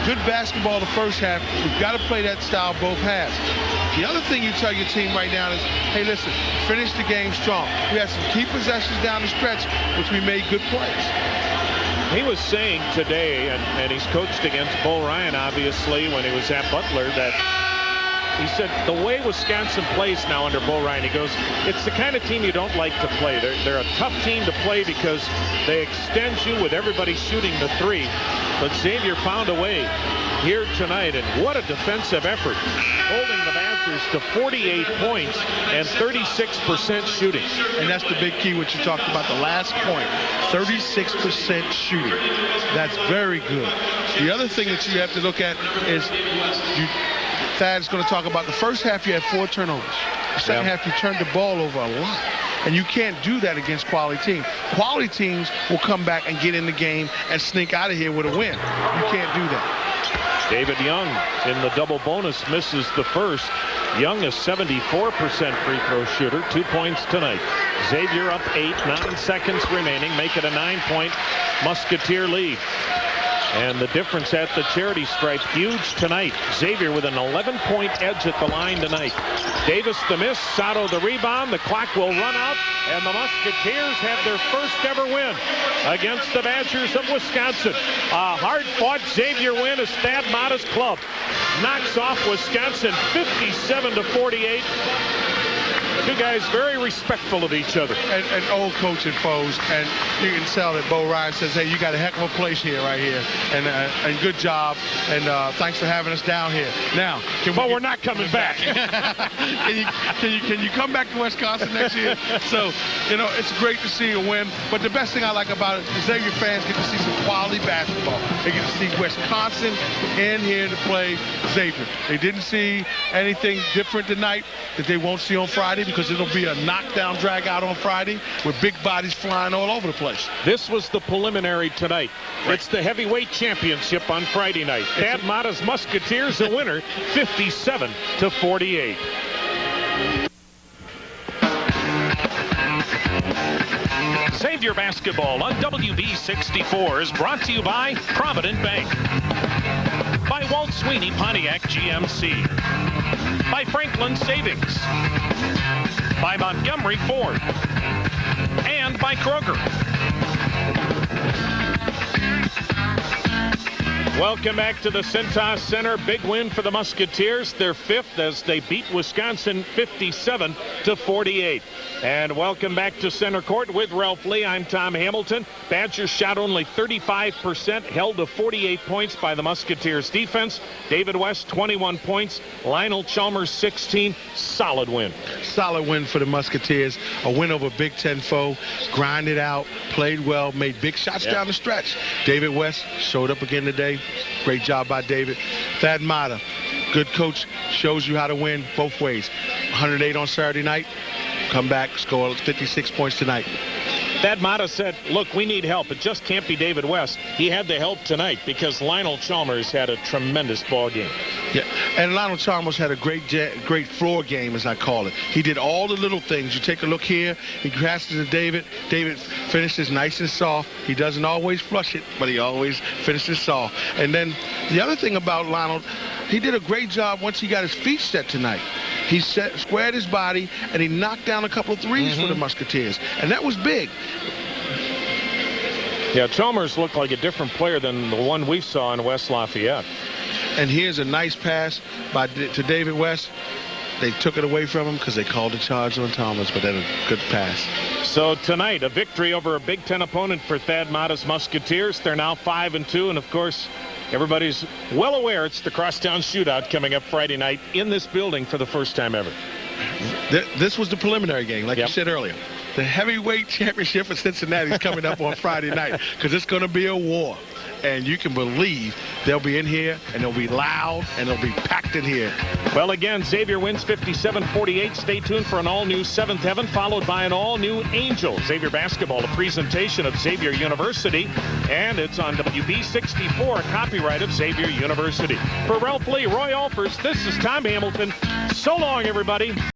good basketball the first half. We've got to play that style both halves. The other thing you tell your team right now is, hey, listen, finish the game strong. We had some key possessions down the stretch, which we made good plays. He was saying today, and he's coached against Bo Ryan, obviously, when he was at Butler, that he said the way Wisconsin plays now under Bo Ryan, he goes, it's the kind of team you don't like to play. They're a tough team to play because they extend you with everybody shooting the 3. But Xavier found a way here tonight, and what a defensive effort, holding the Badgers to 48 points and 36% shooting. And that's the big key, what you talked about, the last point, 36% shooting. That's very good. The other thing that you have to look at is Thad's going to talk about the first half you had 4 turnovers. The second half you turned the ball over a lot. And you can't do that against quality teams. Quality teams will come back and get in the game and sneak out of here with a win. You can't do that. David Young in the double bonus misses the first. Young is 74% free throw shooter, 2 points tonight. Xavier up 8, 9 seconds remaining, make it a 9-point Musketeer lead. And the difference at the charity stripe, huge tonight. Xavier with an 11-point edge at the line tonight. Davis the miss, Sato the rebound. The clock will run out, and the Musketeers have their first ever win against the Badgers of Wisconsin. A hard-fought Xavier win as Thad Matta's club knocks off Wisconsin 57-48. Two guys very respectful of each other. And old coaching foes, and you can tell that Bo Ryan says, hey, you got a heck of a place here, right here, and good job, and thanks for having us down here. Now, we're not coming back. can you come back to Wisconsin next year? So, you know, it's great to see a win, but the best thing I like about it is Xavier fans get to see some quality basketball. They get to see Wisconsin in here to play Xavier. They didn't see anything different tonight that they won't see on Friday, because it'll be a knockdown drag out on Friday with big bodies flying all over the place. This was the preliminary tonight. Right. It's the heavyweight championship on Friday night. Thad Matta's Musketeers a winner 57-48. Xavier basketball on WB64 is brought to you by Provident Bank, by Walt Sweeney Pontiac GMC, by Franklin Savings, by Montgomery Ford, and by Kroger. Welcome back to the Cintas Center. Big win for the Musketeers. Their fifth as they beat Wisconsin 57-48. And welcome back to center court with Ralph Lee. I'm Tom Hamilton. Badgers shot only 35%, held to 48 points by the Musketeers defense. David West, 21 points. Lionel Chalmers, 16. Solid win. Solid win for the Musketeers. A win over Big Ten foe. Grinded out, played well, made big shots down the stretch. David West showed up again today. Great job by David. Thad Matta, good coach, shows you how to win both ways. 108 on Saturday night. Come back, score 56 points tonight. Thad Matta said, look, we need help. It just can't be David West. He had the help tonight because Lionel Chalmers had a tremendous ball game. Yeah, and Lionel Chalmers had a great floor game, as I call it. He did all the little things. You take a look here. He passes to David. David finishes nice and soft. He doesn't always flush it, but he always finishes soft. And then the other thing about Lionel, he did a great job once he got his feet set tonight. He squared his body, and he knocked down a couple of threes for the Musketeers. And that was big. Yeah, Chalmers looked like a different player than the one we saw in West Lafayette. And here's a nice pass to David West. They took it away from him because they called the charge on Chalmers, but then a good pass. So tonight, a victory over a Big Ten opponent for Thad Matta's Musketeers. They're now 5-2, and of course, everybody's well aware it's the Crosstown Shootout coming up Friday night in this building for the first time ever. This was the preliminary game, like you said earlier. The heavyweight championship for Cincinnati is coming up on Friday night because it's going to be a war. And you can believe they'll be in here, and they'll be loud, and they'll be packed in here. Well, again, Xavier wins 57-48. Stay tuned for an all-new Seventh Heaven, followed by an all-new Angel. Xavier basketball, a presentation of Xavier University, and it's on WB64, copyright of Xavier University. For Ralph Lee, Roy Alfers, this is Tom Hamilton. So long, everybody.